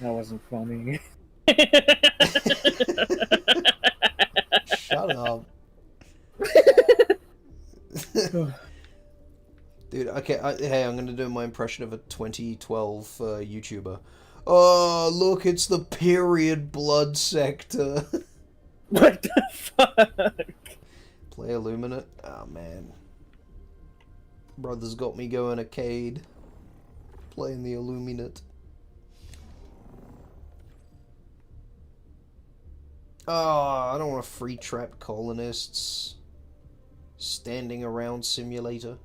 wasn't funny. Shut up. Dude, okay, hey, I'm gonna do my impression of a 2012 YouTuber. Oh, look, it's the period blood sector. What the fuck? Play Illuminate? Oh, man. Brother's got me going arcade. Playing the Illuminate. Oh, I don't want to free trap colonists. Standing around simulator.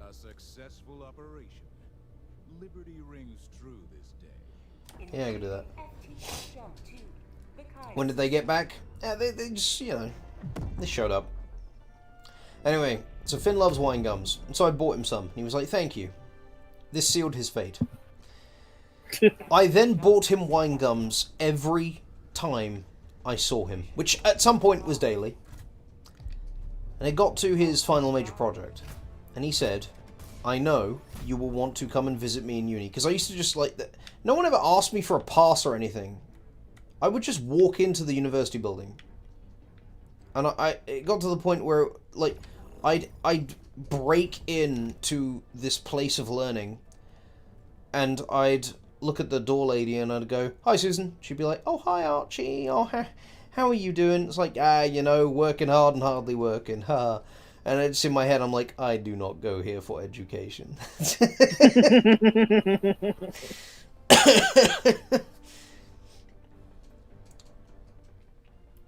A successful operation. Liberty rings true this day. Yeah, I can do that. FT jump to the kind. When did they get back? Yeah, they just, you know, they showed up. Anyway, so Finn loves wine gums, and so I bought him some. He was like, thank you. This sealed his fate. I then bought him wine gums every time I saw him, which at some point was daily. And it got to his final major project, and he said, I know you will want to come and visit me in uni, because I used to just like that. No one ever asked me for a pass or anything. I would just walk into the university building, and it got to the point where like I'd break into this place of learning, and I'd look at the door lady and I'd go, hi Susan. She'd be like, oh hi Archie, oh how are you doing? It's like, you know, working hard and hardly working, ha. And it's in my head, I'm like, I do not go here for education.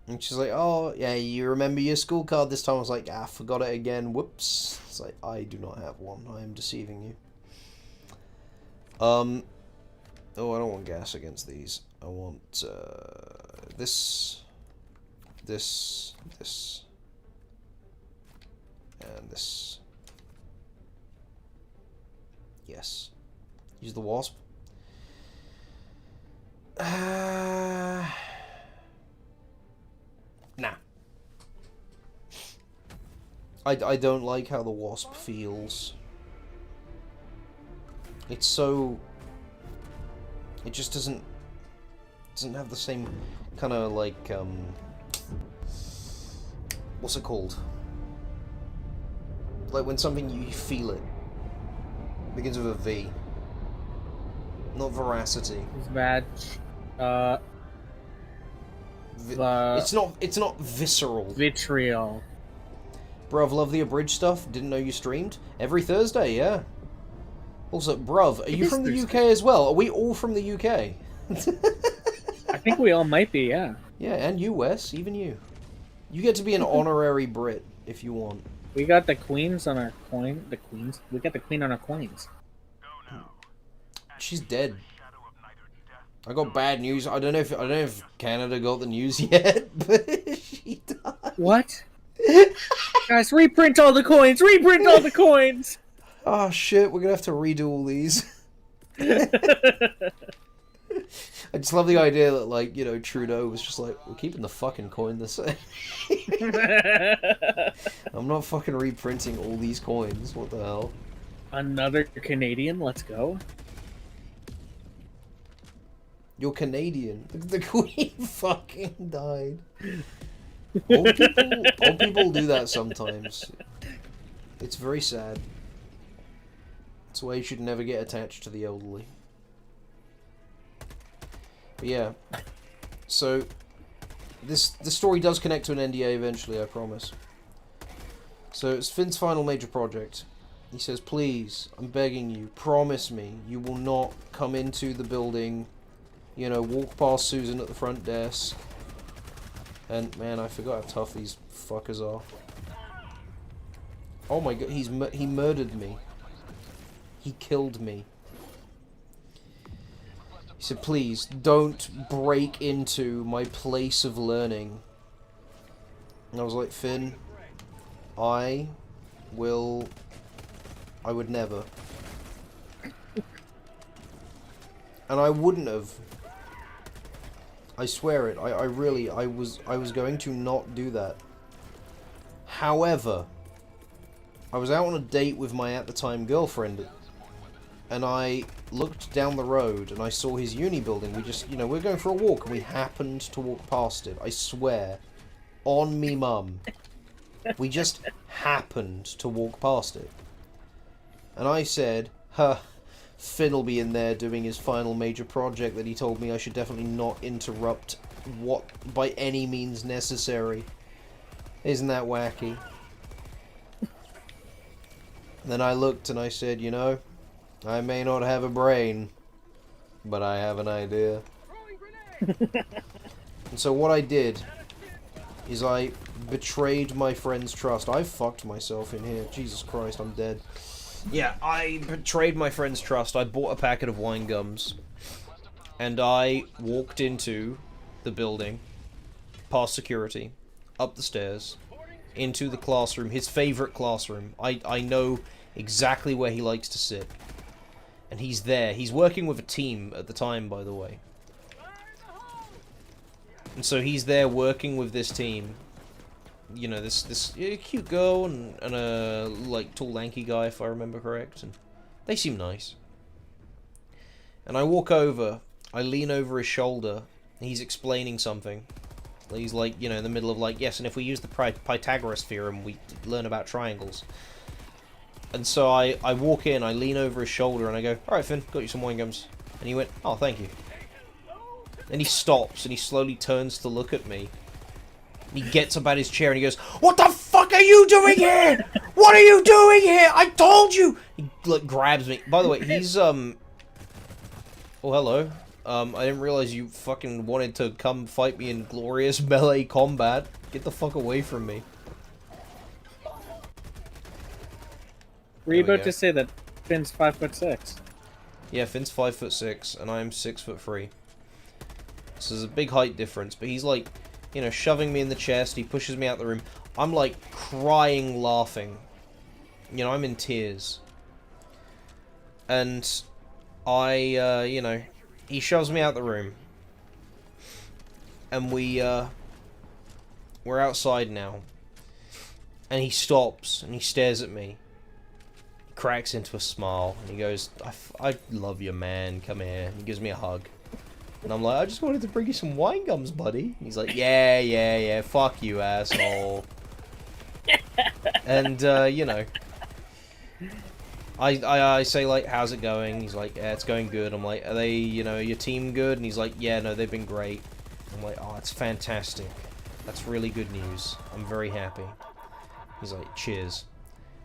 And she's like, oh, yeah, you remember your school card this time? I was like, forgot it again, whoops. It's like, I do not have one, I am deceiving you. Oh, I don't want gas against these. I want, this, and this. Yes. Use the wasp. Nah. I don't like how the wasp feels. It's so... It just doesn't have the same kind of like, what's it called? Like when something you feel it. Begins with a V. Not veracity. Vag. It's not visceral. Vitriol. Bruv, love the abridged stuff. Didn't know you streamed every Thursday. Yeah. Also, bruv, are you from the UK as well? Are we all from the UK? I think we all might be, yeah. Yeah, and you, Wes, even you. You get to be an honorary Brit if you want. We got the queens on our coin. The queens. We got the queen on our coins. She's dead. I got bad news. I don't know if Canada got the news yet, but she died. What? Guys, reprint all the coins! Reprint all the coins! Oh shit, we're gonna have to redo all these. I just love the idea that, like, you know, Trudeau was just like, we're keeping the fucking coin the same. I'm not fucking reprinting all these coins. What the hell? Another Canadian, let's go. You're Canadian. The Queen fucking died. Old people do that sometimes. It's very sad. It's why you should never get attached to the elderly. But yeah. So, this story does connect to an NDA eventually, I promise. So, it's Finn's final major project. He says, please, I'm begging you, promise me, you will not come into the building, you know, walk past Susan at the front desk. And, man, I forgot how tough these fuckers are. Oh my god, he murdered me. He killed me. He said, please, don't break into my place of learning. And I was like, Finn, I would never. And I wouldn't have. I swear it. I was going to not do that. However, I was out on a date with my at the time girlfriend, and I looked down the road and I saw his uni building. We just, you know, we're going for a walk and we happened to walk past it. I swear, on me mum, we just happened to walk past it. And I said, Finn will be in there doing his final major project that he told me I should definitely not interrupt what by any means necessary. Isn't that wacky? Then I looked and I said, you know, I may not have a brain, but I have an idea. And so what I did is I betrayed my friend's trust. I fucked myself in here. Jesus Christ, I'm dead. Yeah, I betrayed my friend's trust. I bought a packet of wine gums. And I walked into the building, past security, up the stairs, into the classroom, his favorite classroom. I know exactly where he likes to sit. And he's there. He's working with a team at the time, by the way. And so he's there working with this team. You know, this cute girl and a, like, tall, lanky guy, if I remember correct. And they seem nice. And I walk over, I lean over his shoulder, and he's explaining something. He's like, you know, in the middle of like, yes, and if we use the Pythagoras theorem, we learn about triangles. And so I walk in, I lean over his shoulder, and I go, alright Finn, got you some wine gums. And he went, oh, thank you. Then he stops, and he slowly turns to look at me. And he gets up out his chair, and he goes, what the fuck are you doing here? What are you doing here? I told you! He, like, grabs me. By the way, he's, oh, hello. I didn't realize you fucking wanted to come fight me in glorious melee combat. Get the fuck away from me. Were you about to say that Finn's 5'6"? Yeah, Finn's 5'6", and I'm 6'3". So there's a big height difference, but he's like, you know, shoving me in the chest, he pushes me out the room. I'm like crying, laughing. You know, I'm in tears. And I, you know, he shoves me out the room. And we're outside now. And he stops, and he stares at me. He cracks into a smile, and he goes, I love you, man, come here. And he gives me a hug. And I'm like, I just wanted to bring you some wine gums, buddy. And he's like, yeah, fuck you, asshole. And, you know, I say, like, how's it going? He's like, yeah, it's going good. I'm like, are they, you know, your team good? And he's like, yeah, no, they've been great. I'm like, oh, that's fantastic. That's really good news. I'm very happy. He's like, cheers.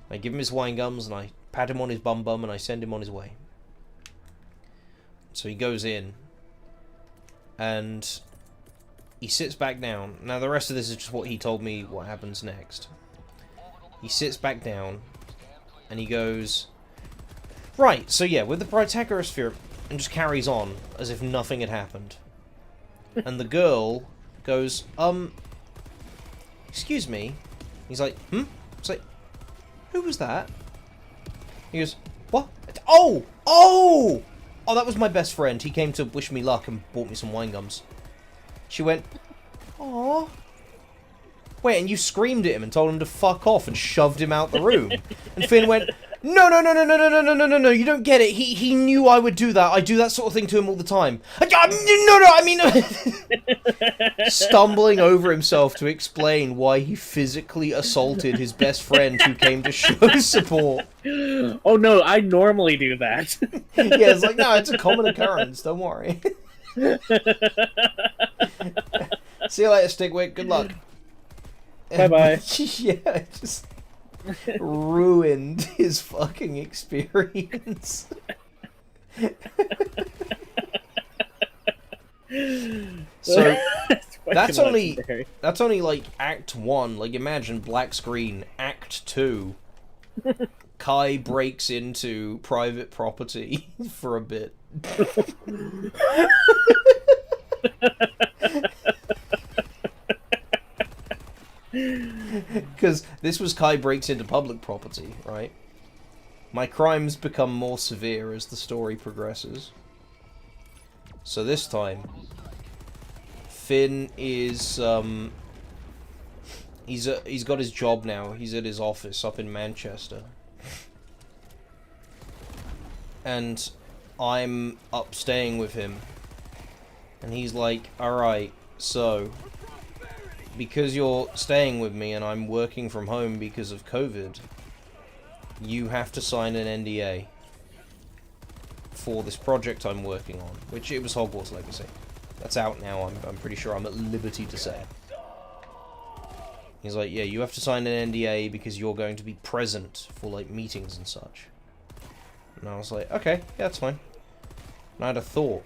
I give him his wine gums, and I pat him on his bum, and I send him on his way. So he goes in. And he sits back down. Now, the rest of this is just what he told me what happens next. He sits back down, and he goes, right, so yeah, with the Pythagoras theorem, and just carries on as if nothing had happened. And the girl goes, excuse me? He's like, It's like, who was that? He goes, what? Oh, that was my best friend. He came to wish me luck and bought me some wine gums. She went, aww. Wait, and you screamed at him and told him to fuck off and shoved him out the room. And Finn went, no, you don't get it. He knew I would do that. I do that sort of thing to him all the time. I mean... Stumbling over himself to explain why he physically assaulted his best friend who came to show support. Oh no, I normally do that. Yeah, it's like, no, it's a common occurrence, don't worry. See you later, Stigwick, good luck. Bye-bye. Yeah, just ruined his fucking experience. So that's only like Act 1. Like, imagine black screen. Act 2. Kai breaks into private property for a bit. Because this was Kai breaks into public property, right? My crimes become more severe as the story progresses. So this time, Finn is, he's got his job now. He's at his office up in Manchester. And I'm up staying with him. And he's like, alright, so... because you're staying with me and I'm working from home because of COVID, you have to sign an NDA. for this project I'm working on, which it was Hogwarts Legacy. That's out now, I'm pretty sure I'm at liberty to say. He's like, yeah, you have to sign an NDA because you're going to be present for, like, meetings and such. And I was like, okay, yeah, that's fine. And I had a thought.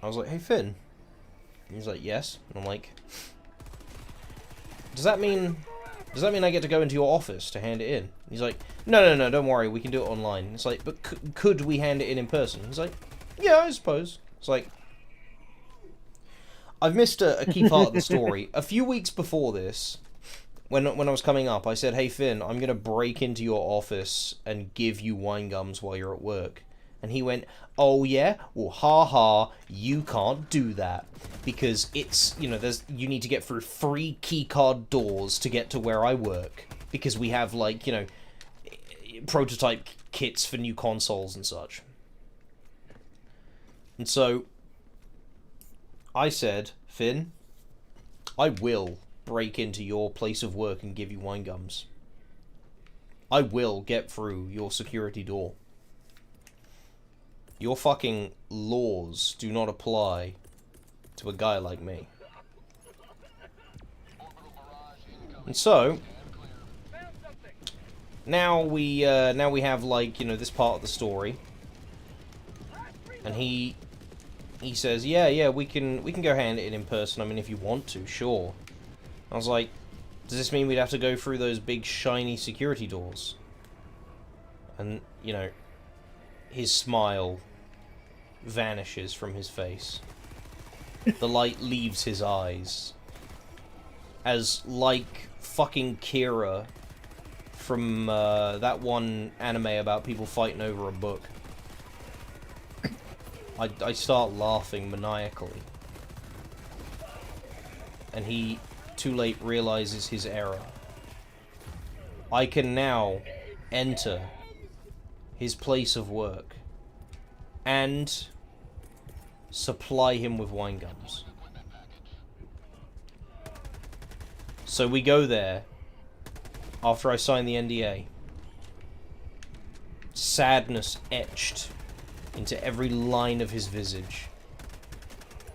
I was like, hey, Finn. And he's like, yes. And I'm like, does that mean I get to go into your office to hand it in? And he's like, no, don't worry, we can do it online. And it's like, but could we hand it in person? He's like, yeah, I suppose. It's like, I've missed a key part of the story. A few weeks before this, when I was coming up, I said, hey, Finn, I'm going to break into your office and give you wine gums while you're at work. And he went, oh, yeah? Well, ha, you can't do that. Because it's, you know, you need to get through 3 keycard doors to get to where I work. Because we have, like, you know, prototype kits for new consoles and such. And so I said, Finn, I will break into your place of work and give you wine gums. I will get through your security door. Your fucking laws do not apply to a guy like me. And so now we have, like, you know, this part of the story. And he says, yeah, we can go hand it in person. I mean, if you want to, sure. I was like, does this mean we'd have to go through those big shiny security doors? And, you know, his smile vanishes from his face. The light leaves his eyes. As, like, fucking Kira from that one anime about people fighting over a book. I start laughing maniacally. And he, too late, realizes his error. I can now enter his place of work and supply him with wine gums. So we go there after I sign the NDA. Sadness etched into every line of his visage.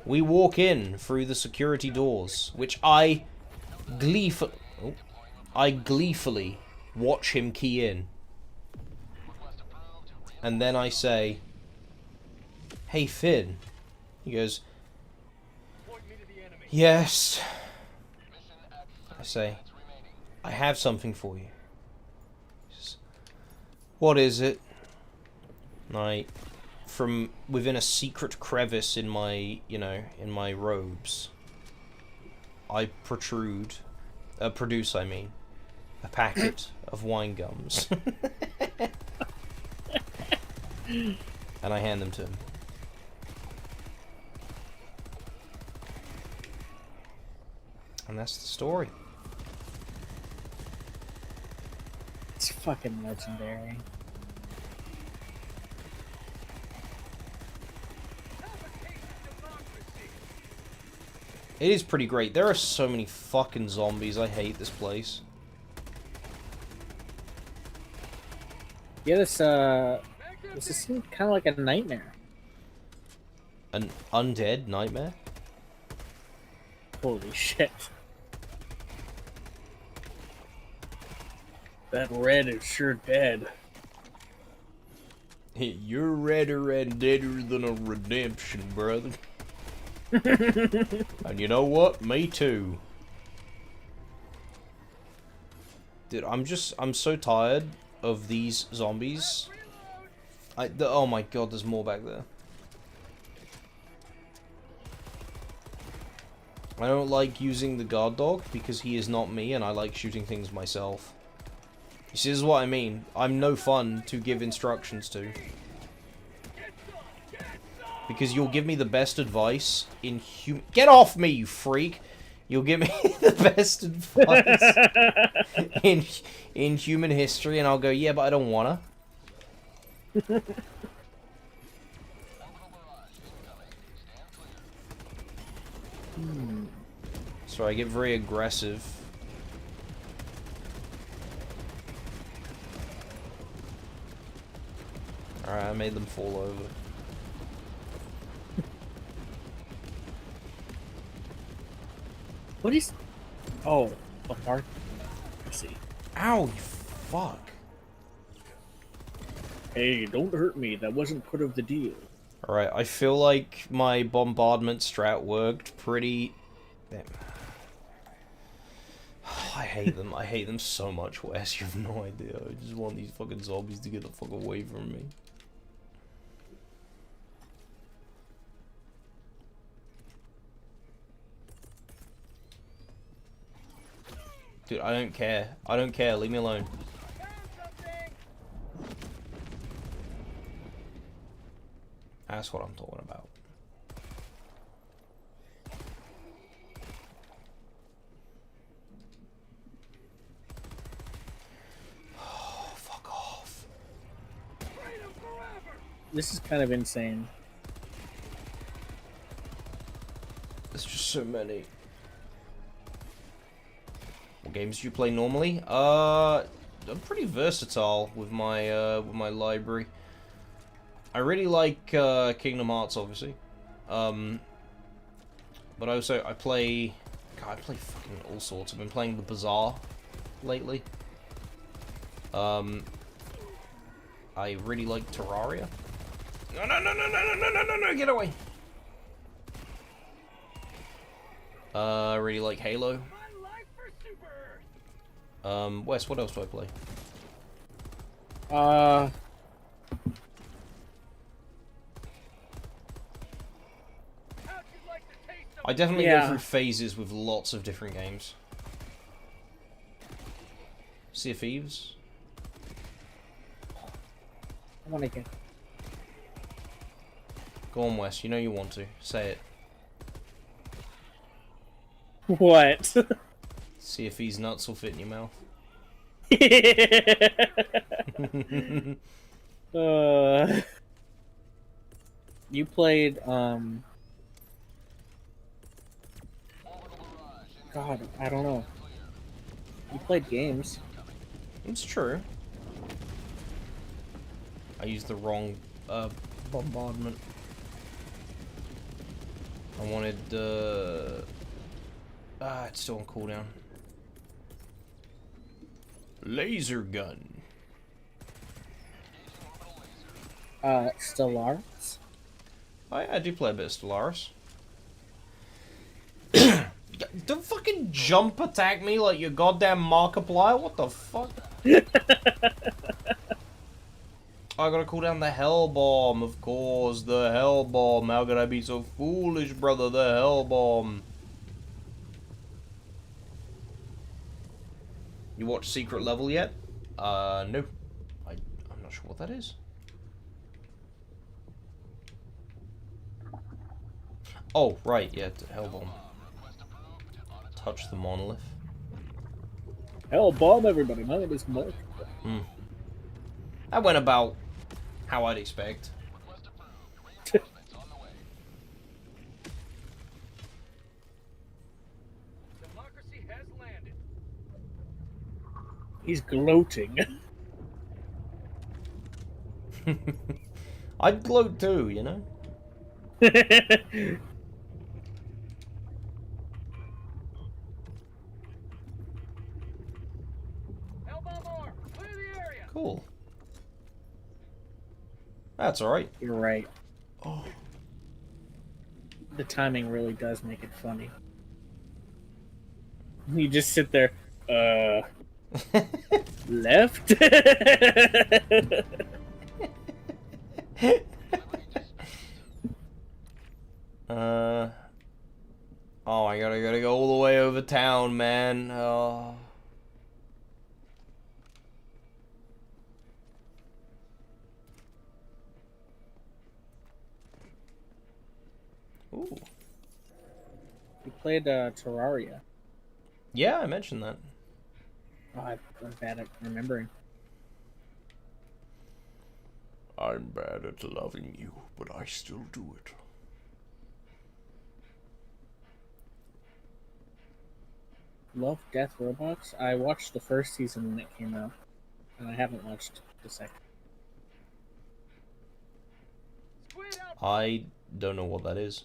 We walk in through the security doors, which I gleefully watch him key in. And then I say, hey, Finn. He goes, yes. I say, I have something for you. He says, what is it? And from within a secret crevice in my, you know, in my robes, I produce, I mean, a packet of wine gums. And I hand them to him. And that's the story. It's fucking legendary. It is pretty great. There are so many fucking zombies. I hate this place. Yeah, this seems kind of like a nightmare. An undead nightmare? Holy shit. That red is sure dead. You're redder and deader than a redemption, brother. And you know what? Me too. Dude, I'm so tired of these zombies. Oh my god, there's more back there. I don't like using the guard dog because he is not me and I like shooting things myself. You see, this is what I mean. I'm no fun to give instructions to. Because you'll give me the best advice in Get off me, you freak! You'll give me the best advice in human history and I'll go, yeah, but I don't wanna. So I get very aggressive. Alright, made them fall over. What is? Oh, a mark. I see. Ow, you fuck. Hey, don't hurt me. That wasn't part of the deal. Alright, I feel like my bombardment strat worked pretty... Damn. I hate them. I hate them so much, Wes. You have no idea. I just want these fucking zombies to get the fuck away from me. Dude, I don't care. I don't care. Leave me alone. That's what I'm talking about. Oh, fuck off. This is kind of insane. There's just so many. What games do you play normally? I'm pretty versatile with my library. I really like Kingdom Hearts, obviously. But also I play fucking all sorts. I've been playing the Bazaar lately. I really like Terraria. No, get away. I really like Halo. Wes, what else do I play? I definitely go through phases with lots of different games. Sea of Thieves. I want to get. Go on, Wes. You know you want to. Say it. What? See if these nuts will fit in your mouth. You played, God, I don't know. You played games. It's true. I used the wrong, bombardment. I wanted, it's still on cooldown. Laser gun. Stellaris? I do play a bit of Stellaris. Don't fucking jump attack me like your goddamn Markiplier. What the fuck? I gotta cool down the Hell Bomb, of course. The Hell Bomb. How could I be so foolish, brother? The Hell Bomb. You watched Secret Level yet? No. I'm not sure what that is. Oh, right, yeah, Hell Bomb. Touch the monolith. Hell bomb, everybody. My name is Mark. That went about how I'd expect. Democracy has landed. He's gloating. I'd gloat too, you know? Cool. That's alright. You're right. Oh. The timing really does make it funny. You just sit there, left? Oh, I gotta go all the way over town, man. Oh. Ooh. You played Terraria. Yeah, I mentioned that. Oh, I'm bad at remembering. I'm bad at loving you, but I still do it. Love, Death, Robots? I watched the first season when it came out, and I haven't watched the second. I don't know what that is.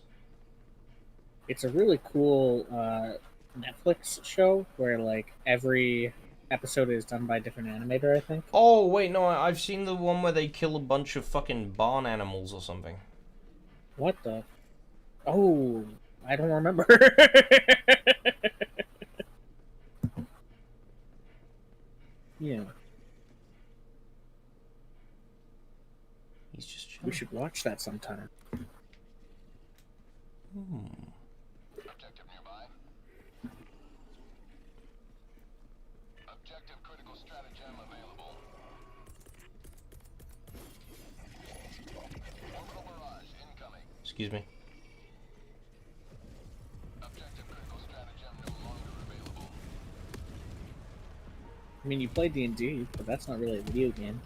It's a really cool Netflix show where like every episode is done by a different animator, I think. Oh, wait, no, I've seen the one where they kill a bunch of fucking barn animals or something. What the? Oh, I don't remember. Yeah, He's just we chilling. should watch that sometime. Objective nearby. Objective critical stratagem available. Orbital barrage incoming. Excuse me. Objective critical stratagem no longer available. I mean, you play D&D, but that's not really a video game.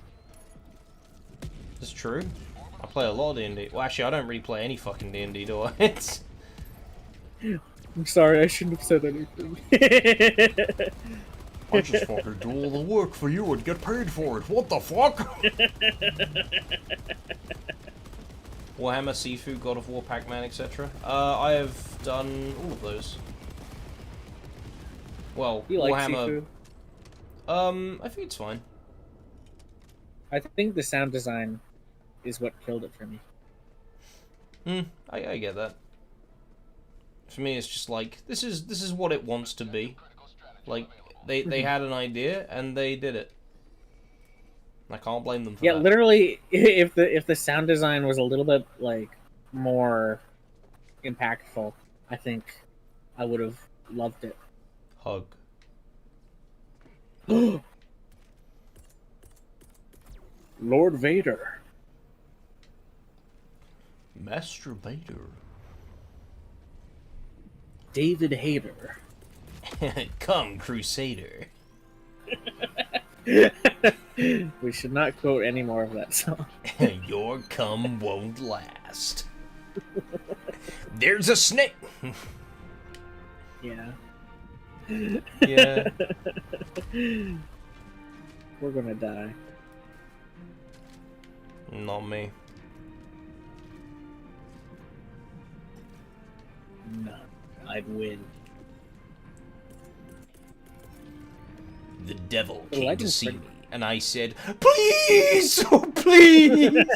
It's true. I play a lot of D&D. Well, actually, I don't really play any fucking D&D, do I? It's... I'm sorry, I shouldn't have said anything. I just fucking do all the work for you and get paid for it. What the fuck? Warhammer, Sifu, God of War, Pac-Man, etc. I have done all of those. Well, You like Warhammer. Sifu? I think it's fine. I think the sound design is what killed it for me. I get that. For me, it's just like this is what it wants to be. Like they had an idea and they did it. I can't blame them for Yeah, that. literally, if the sound design was a little bit like more impactful, I think I would have loved it. Hug. Lord Vader. Masturbator. David Hayter. Come, Crusader. We should not quote any more of that song. Your cum won't last. There's a snake. Yeah. Yeah. We're gonna die. Not me. No, I'd win. The devil The came to legend's see pretty- me, and I said, "Please, oh please."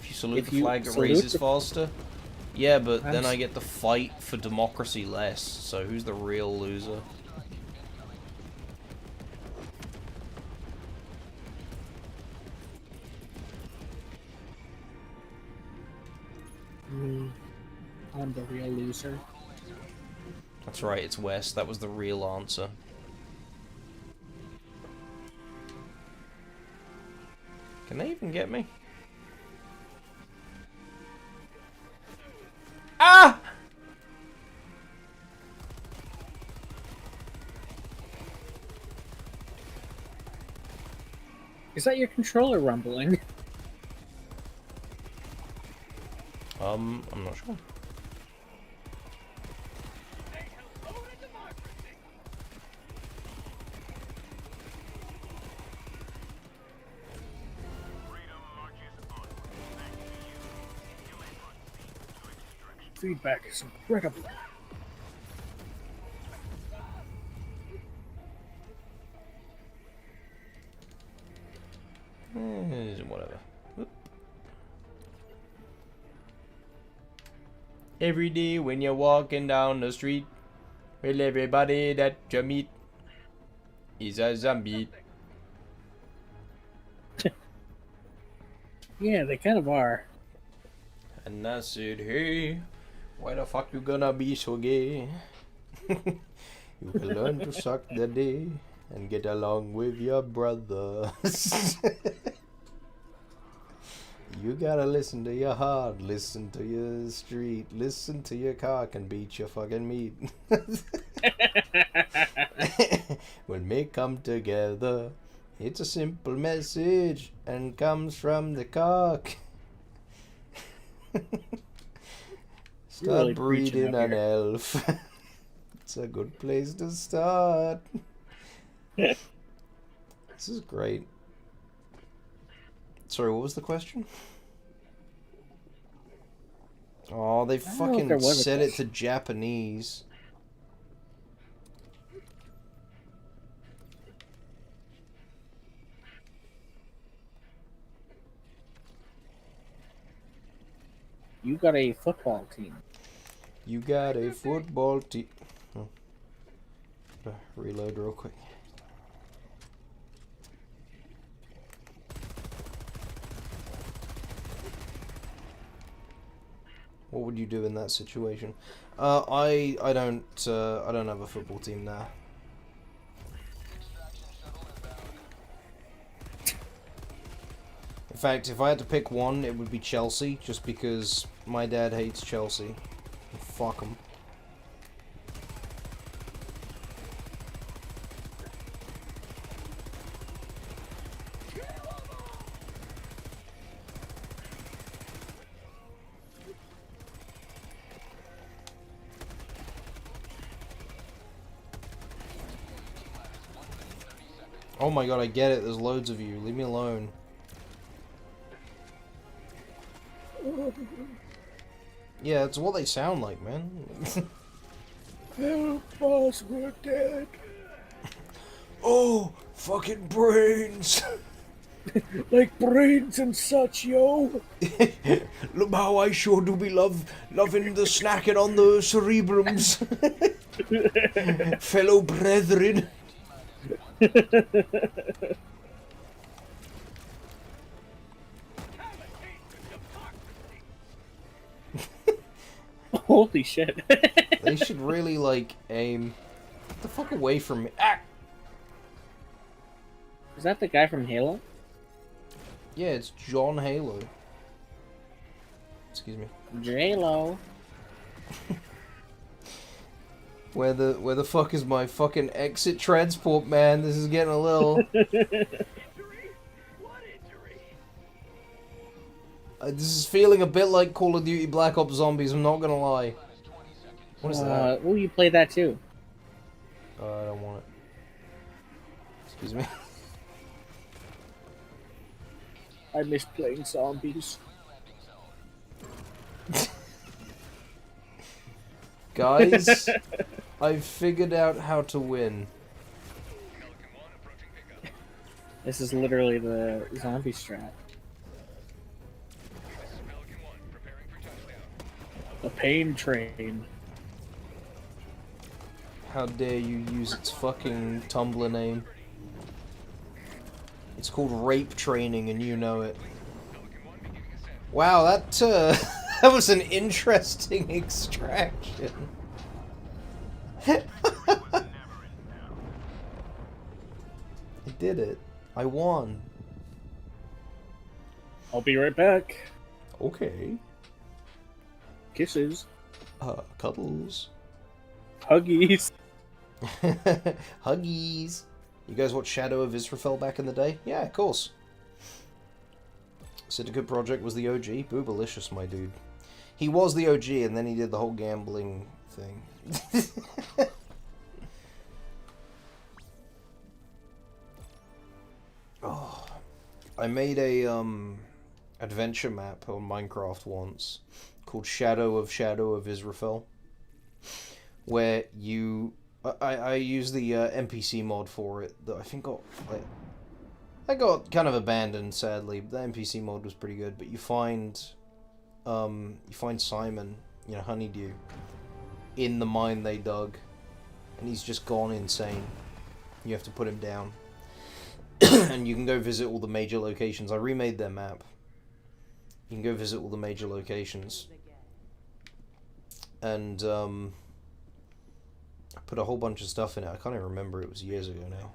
If you salute If the you flag, it salute raises the- faster. Yeah, but I'm then I s- get to fight for democracy less. So who's the real loser? Me. I'm the real loser. That's right, it's West. That was the real answer. Can they even get me? Ah! Is that your controller rumbling? I'm not sure. Feedback is incredible. Whatever. Whoop. Every day when you're walking down the street, well, everybody that you meet is a zombie. Yeah, they kind of are. And I said, hey, why the fuck you gonna be so gay? You can learn to suck the day and get along with your brothers. You gotta listen to your heart, listen to your street, listen to your cock and beat your fucking meat. When we come together, it's a simple message and comes from the cock. Start really preaching breeding up an here. elf. It's a good place to start. This is great. Sorry, what was the question? Oh, they don't know if there fucking was a set it to question. Japanese. You got a football team. You got a football team. Oh. Reload real quick. What would you do in that situation? I don't have a football team now. In fact, if I had to pick one, it would be Chelsea, just because my dad hates Chelsea. Fuck them. Oh my god, I get it. There's loads of you. Leave me alone. Yeah, it's what they sound like, man. Help us, we're dead. Oh, fucking brains! Like brains and such, yo. Look how I sure do be loving the snacking on the cerebrums. Fellow brethren. Holy shit. They should really, like, aim... Get the fuck away from me. Ah! Is that the guy from Halo? Yeah, it's John Halo. Excuse me. J-Lo. Where the fuck is my fucking exit transport, man? This is getting a little... This is feeling a bit like Call of Duty Black Ops Zombies, I'm not gonna lie. What is that? Oh, you played that too. I don't want it. Excuse me. I miss playing zombies. Guys, I've figured out how to win. This is literally the zombie strat. The pain train. How dare you use its fucking Tumblr name. It's called Rape Training and you know it. Wow, that, that was an interesting extraction. I did it. I won. I'll be right back. Okay. Kisses. Cuddles. Huggies. Huggies. You guys watch Shadow of Israfel back in the day? Yeah, of course. Syndicate Project was the OG. Boobalicious, my dude. He was the OG, and then he did the whole gambling thing. Oh, I made a adventure map on Minecraft once called Shadow of Israfel, where you I use the NPC mod for it that I think I got kind of abandoned, sadly. The NPC mod was pretty good, but you find Simon, you know, Honeydew, in the mine they dug, and he's just gone insane. You have to put him down. And you can go visit all the major locations. I remade their map. You can go visit all the major locations. And I put a whole bunch of stuff in it. I can't even remember, it was years ago now.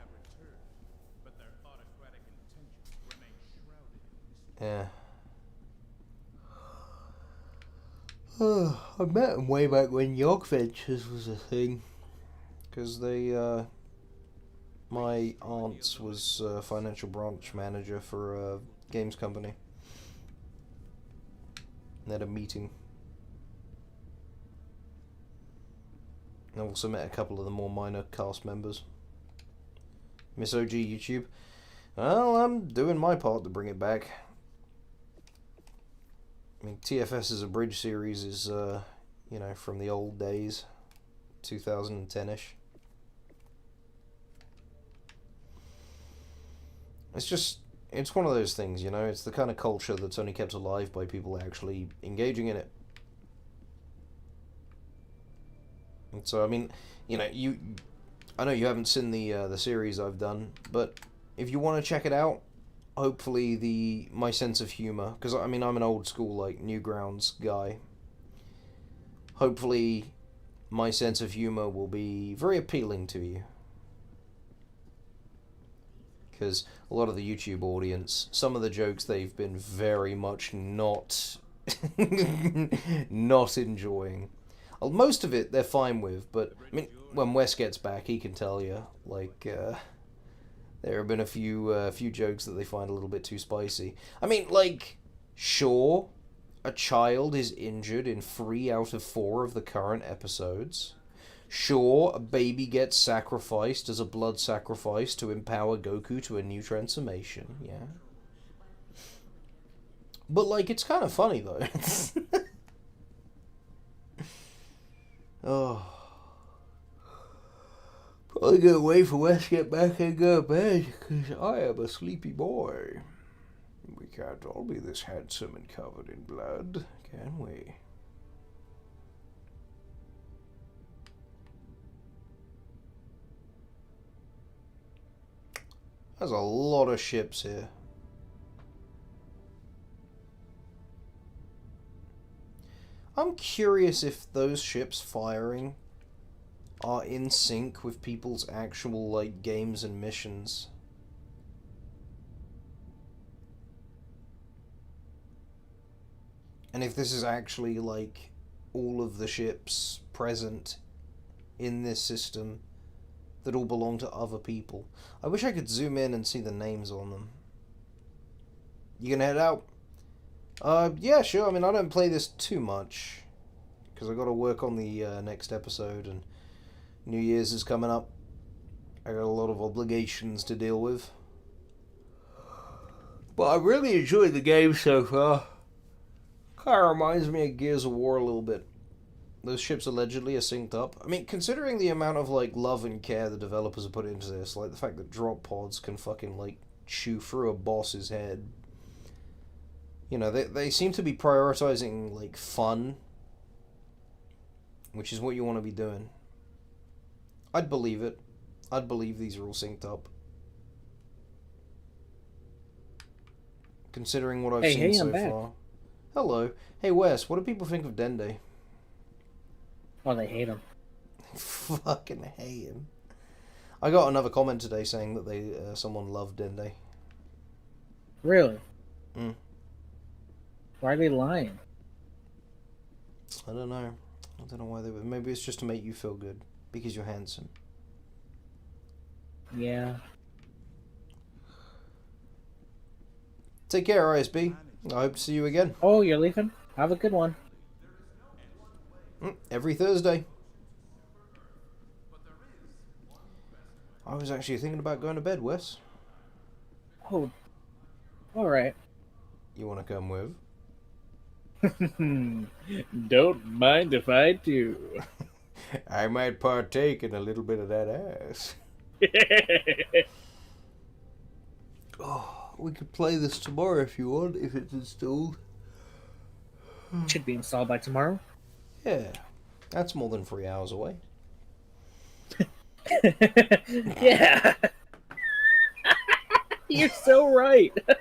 Yeah. I met them way back when York Ventures was a thing. Because they, my aunt was a financial branch manager for a games company. They had a meeting. And I also met a couple of the more minor cast members. Miss OG YouTube. Well, I'm doing my part to bring it back. I mean, TFS's Abridged series is, from the old days, 2010-ish. It's one of those things, it's the kind of culture that's only kept alive by people actually engaging in it. And so, I mean, I know you haven't seen the series I've done, but if you want to check it out, hopefully my sense of humor, because I mean I'm an old school like Newgrounds guy. Hopefully, my sense of humor will be very appealing to you, because a lot of the YouTube audience, some of the jokes they've been very much not not enjoying. Most of it they're fine with, but I mean, when Wes gets back, he can tell you there have been a few jokes that they find a little bit too spicy. I mean, sure, a child is injured in 3 out of 4 of the current episodes. Sure, a baby gets sacrificed as a blood sacrifice to empower Goku to a new transformation, yeah. But, it's kind of funny, though. Oh. Probably gonna wait for Wes to get back and go to bed, because I am a sleepy boy. We can't all be this handsome and covered in blood, can we? There's a lot of ships here. I'm curious if those ships firing are in sync with people's actual, games and missions. And if this is actually, all of the ships present in this system that all belong to other people. I wish I could zoom in and see the names on them. You gonna head out? Yeah, sure. I mean, I don't play this too much, because I gotta work on the next episode, and New Year's is coming up. I got a lot of obligations to deal with. But I really enjoyed the game so far. Kind of reminds me of Gears of War a little bit. Those ships allegedly are synced up. I mean, considering the amount of, love and care the developers have put into this, the fact that drop pods can fucking, chew through a boss's head. They seem to be prioritizing, fun, which is what you want to be doing. I'd believe it. I'd believe these are all synced up. Considering what I've seen so far. Hello. Hey, Wes, what do people think of Dende? Oh, they hate him. Fucking hate him. I got another comment today saying that someone loved Dende. Really? Mm. Why are they lying? I don't know. I don't know why they would. Maybe it's just to make you feel good. Because you're handsome. Yeah. Take care, ISB. I hope to see you again. Oh, you're leaving? Have a good one. Every Thursday. I was actually thinking about going to bed, Wes. Oh. Alright. You want to come with? Don't mind if I do. I might partake in a little bit of that ass. Oh, we could play this tomorrow if you want, if it's installed. Should be installed by tomorrow. Yeah, that's more than 3 hours away. Yeah. You're so right. What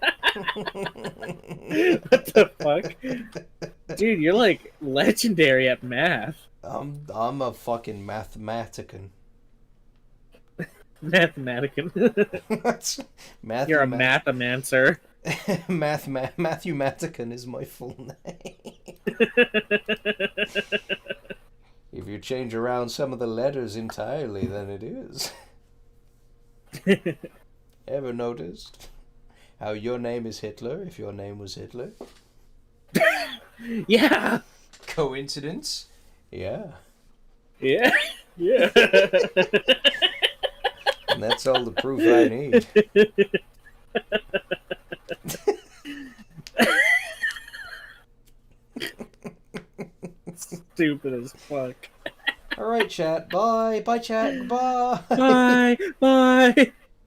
the fuck? Dude, you're legendary at math. I'm a fucking mathematician. Mathematician. You're a mathamancer. Matthew Matican is my full name. If you change around some of the letters entirely, then it is. Ever noticed how your name is Hitler if your name was Hitler? Yeah. Coincidence? Yeah. Yeah. Yeah. And that's all the proof I need. Stupid as fuck. All right, chat. Bye. Bye, chat. Goodbye. Bye. Bye.